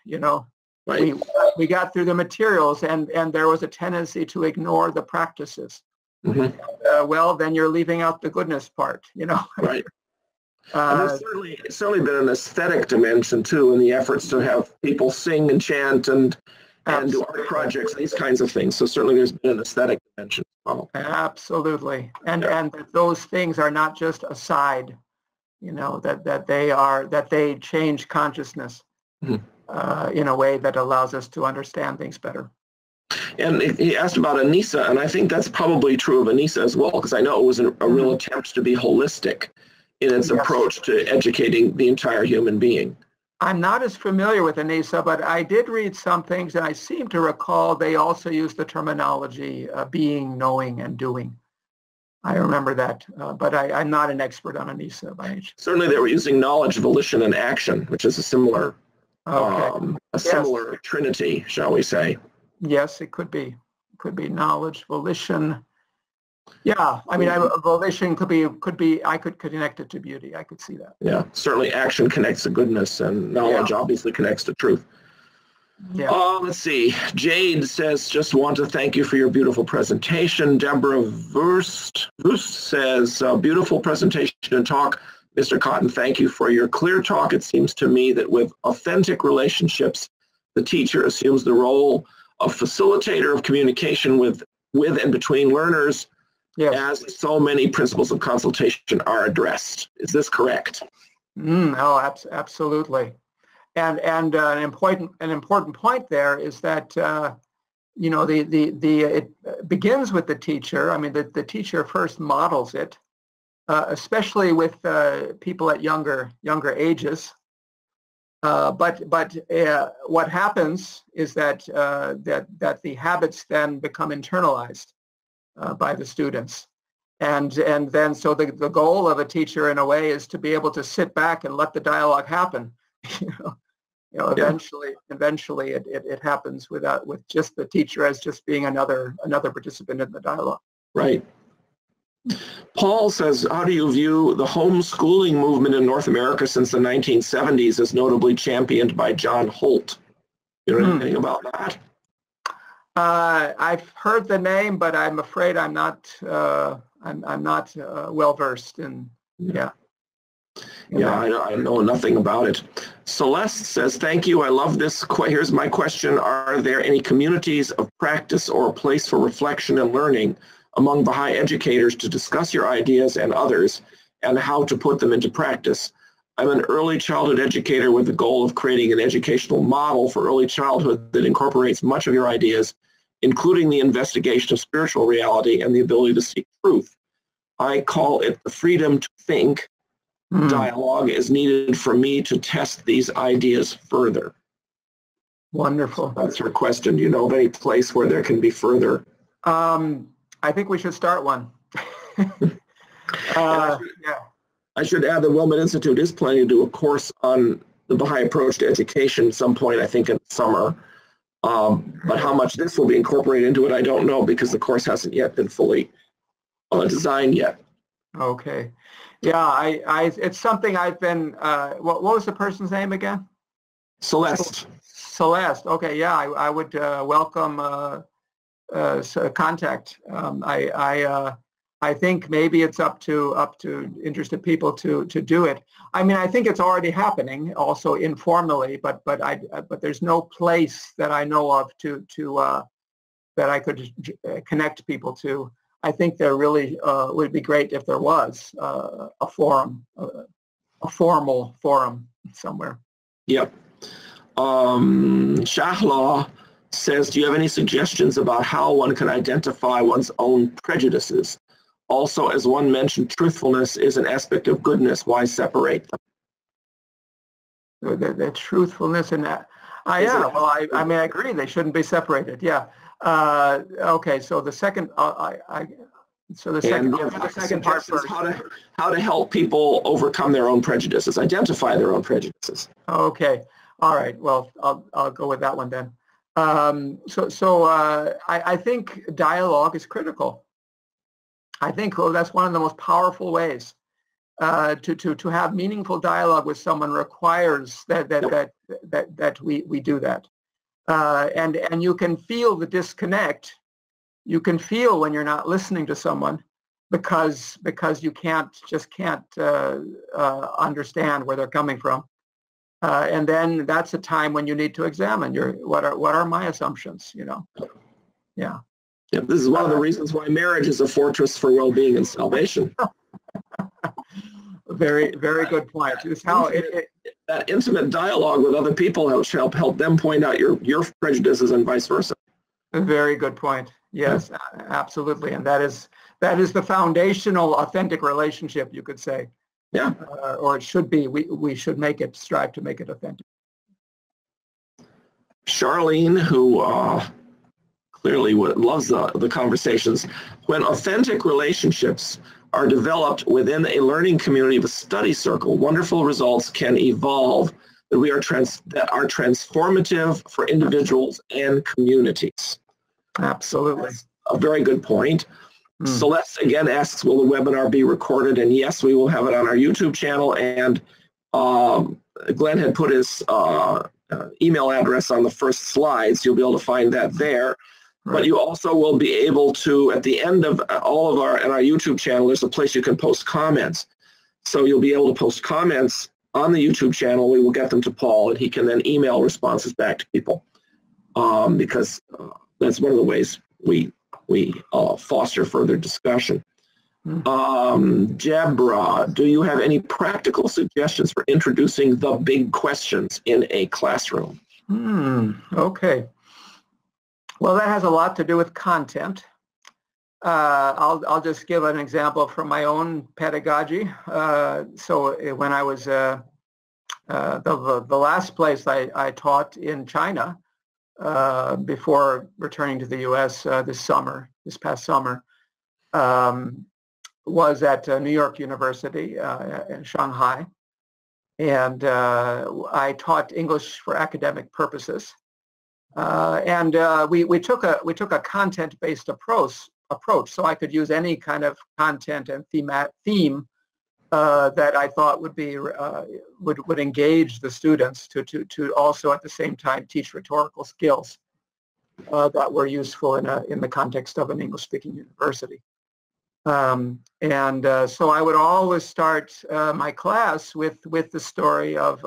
Right. We got through the materials, and there was a tendency to ignore the practices. Mm-hmm. Well, then you're leaving out the goodness part, Right. And there's certainly been an aesthetic dimension too in the efforts to have people sing and chant and do art projects, these kinds of things. So certainly there's been an aesthetic dimension as well. Absolutely, and that those things are not just aside, that they change consciousness in a way that allows us to understand things better. And he asked about Anissa, and I think that's probably true of Anissa as well, because I know it was a real attempt to be holistic in its approach to educating the entire human being. I'm not as familiar with Anissa, but I did read some things, and I seem to recall they also used the terminology being, knowing, and doing. I remember that, but I'm not an expert on Anissa by any chance. Certainly they were using knowledge, volition, and action, which is a similar similar trinity, shall we say. Yes, it could be. It could be knowledge, volition. Yeah, I mean, volition could be. I could connect it to beauty. I could see that. Yeah, certainly action connects to goodness, and knowledge obviously connects to truth. Yeah. Let's see. Jade says, just want to thank you for your beautiful presentation. Deborah Verst says, beautiful presentation and talk. Mr. Cotten, thank you for your clear talk. It seems to me that with authentic relationships, the teacher assumes the role of facilitator of communication with and between learners, as so many principles of consultation are addressed. Is this correct? Absolutely. And an important point there is that it begins with the teacher. I mean, the teacher first models it, especially with people at younger ages. But what happens is that the habits then become internalized by the students, and then so the goal of a teacher in a way is to be able to sit back and let the dialogue happen. Eventually it happens with just the teacher as just being another participant in the dialogue. Right. Paul says, how do you view the homeschooling movement in North America since the 1970s as notably championed by John Holt? You know anything about that? I've heard the name, but I'm afraid I'm not well versed in. Yeah, I know nothing about it. Celeste says, thank you. I love this. Here's my question. Are there any communities of practice or a place for reflection and learning among Baha'i educators to discuss your ideas and others and how to put them into practice? I'm an early childhood educator with the goal of creating an educational model for early childhood that incorporates much of your ideas, including the investigation of spiritual reality and the ability to seek truth. I call it the freedom to think. Dialogue is needed for me to test these ideas further. Wonderful. That's her question. Do you know of any place where there can be further? I think we should start one. I should add the Wilmot Institute is planning to do a course on the Baha'i approach to education at some point, I think in the summer. But how much this will be incorporated into it, I don't know, because the course hasn't yet been fully designed yet. Okay. Yeah, it's something I've been, what was the person's name again? Celeste. Celeste. Okay, yeah, I would welcome contact. I think maybe it's up to interested people to do it. I mean, I think it's already happening, also informally, but there's no place that I know of to that I could connect people to. I think there really would be great if there was a forum, a formal forum somewhere. Yep. Shahla says, do you have any suggestions about how one can identify one's own prejudices? Also, as one mentioned, truthfulness is an aspect of goodness. Why separate them? The truthfulness and that. Yeah, well, I mean, I agree. They shouldn't be separated. Yeah. Okay. So the second, the second part first. How to help people overcome their own prejudices, identify their own prejudices. Okay. All right. Well, I'll go with that one then. I think dialogue is critical. I think that's one of the most powerful ways to have meaningful dialogue with someone requires that we do that. And you can feel the disconnect. You can feel when you're not listening to someone because you can't understand where they're coming from. And then that's a time when you need to examine what are my assumptions, you know? Yeah. Yeah, this is one of the reasons why marriage is a fortress for well-being and salvation. Very, very good point. It's how that intimate dialogue with other people help them point out your prejudices and vice versa. A very good point. Yes, absolutely. And that is the foundational authentic relationship, you could say. Yeah. Or it should be. We should strive to make it authentic. Charlene, who clearly loves the conversations, when authentic relationships are developed within a learning community of a study circle, wonderful results can evolve that are transformative for individuals and communities. Absolutely. That's a very good point. Celeste again asks, will the webinar be recorded? And yes, we will have it on our YouTube channel. And Glenn had put his email address on the first slides. You'll be able to find that there. Right. But you also will be able to, at the end of all of our YouTube channel, there's a place you can post comments. So you'll be able to post comments on the YouTube channel. We will get them to Paul, and he can then email responses back to people, because that's one of the ways we foster further discussion. Jabra, do you have any practical suggestions for introducing the big questions in a classroom? Okay. Well, that has a lot to do with content. I'll just give an example from my own pedagogy. So when I was the last place I taught in China before returning to the U.S. This past summer, was at New York University in Shanghai, and I taught English for academic purposes. And we took a content-based approach, so I could use any kind of content and theme that I thought would engage the students to also at the same time teach rhetorical skills that were useful in the context of an English-speaking university. So I would always start my class with the story of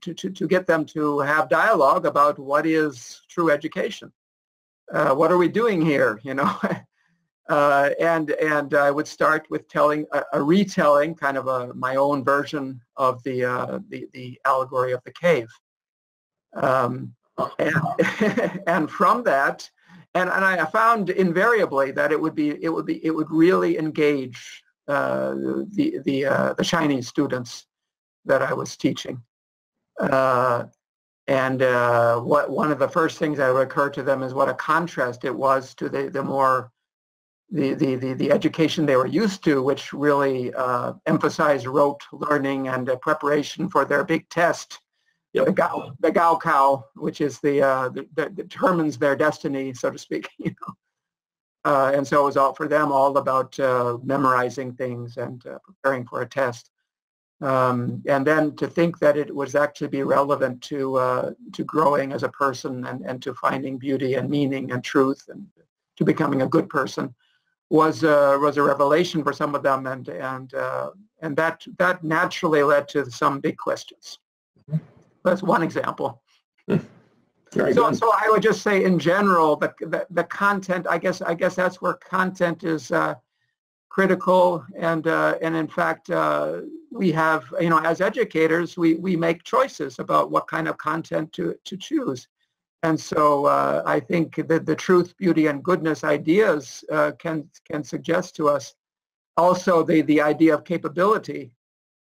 to get them to have dialogue about what is true education. What are we doing here, you know? And I would start with telling a retelling, kind of my own version of the allegory of the cave. And from that, and I found invariably that it would really engage the Chinese students that I was teaching. One of the first things that would occur to them is what a contrast it was to the education they were used to, which really emphasized rote learning and preparation for their big test Yep. the Gaokao, which is that determines their destiny, so to speak. And so it was for them all about memorizing things and preparing for a test. And then to think that it was actually be relevant to growing as a person and to finding beauty and meaning and truth and to becoming a good person was a revelation for some of them, and that naturally led to some big questions. That's one example. So I would just say, in general, the content. I guess that's where content is critical, and in fact, we have, as educators, we make choices about what kind of content to choose. And so I think that the truth, beauty, and goodness ideas can suggest to us also the idea of capability.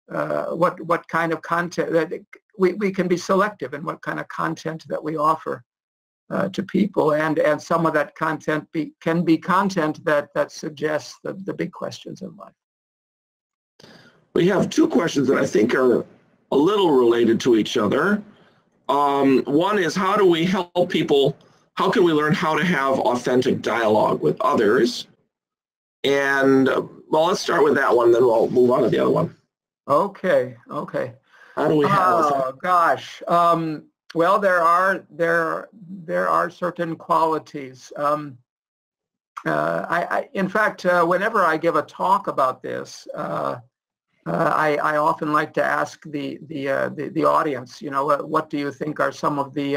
What kind of content that we can be selective in what kind of content that we offer to people, and some of that content can be content that suggests the big questions in life. We have two questions that I think are a little related to each other. One is, how do we help people? How can we learn how to have authentic dialogue with others? And well, let's start with that one, then we'll move on to the other one. Okay. How do we have? Oh gosh. Well, there are certain qualities. In fact, whenever I give a talk about this, I often like to ask the audience, what do you think are some of the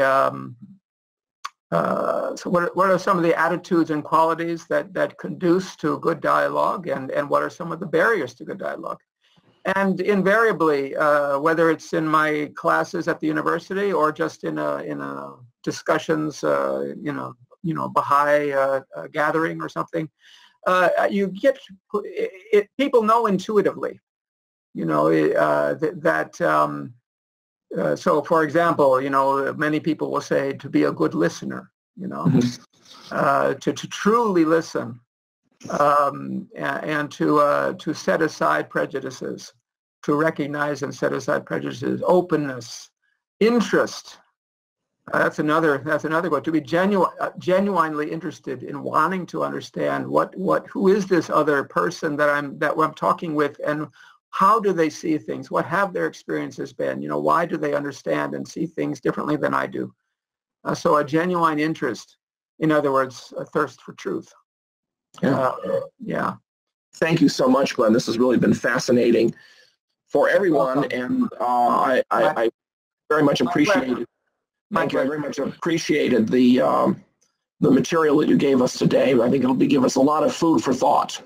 so what are some of the attitudes and qualities that conduce to good dialogue, and what are some of the barriers to good dialogue? And invariably, whether it's in my classes at the university or just in a discussions, Baha'i gathering or something, you get people know intuitively, so for example, many people will say to be a good listener, to truly listen. And to set aside prejudices, to recognize and set aside prejudices, openness, interest. That's another one. To be genuinely interested in wanting to understand who is this other person that I'm talking with, and how do they see things? What have their experiences been? Why do they understand and see things differently than I do? So a genuine interest, in other words, a thirst for truth. Yeah. Thank you so much, Glenn. This has really been fascinating for everyone, and I very much appreciated. Thank you. I very much appreciated the material that you gave us today. I think it'll give us a lot of food for thought.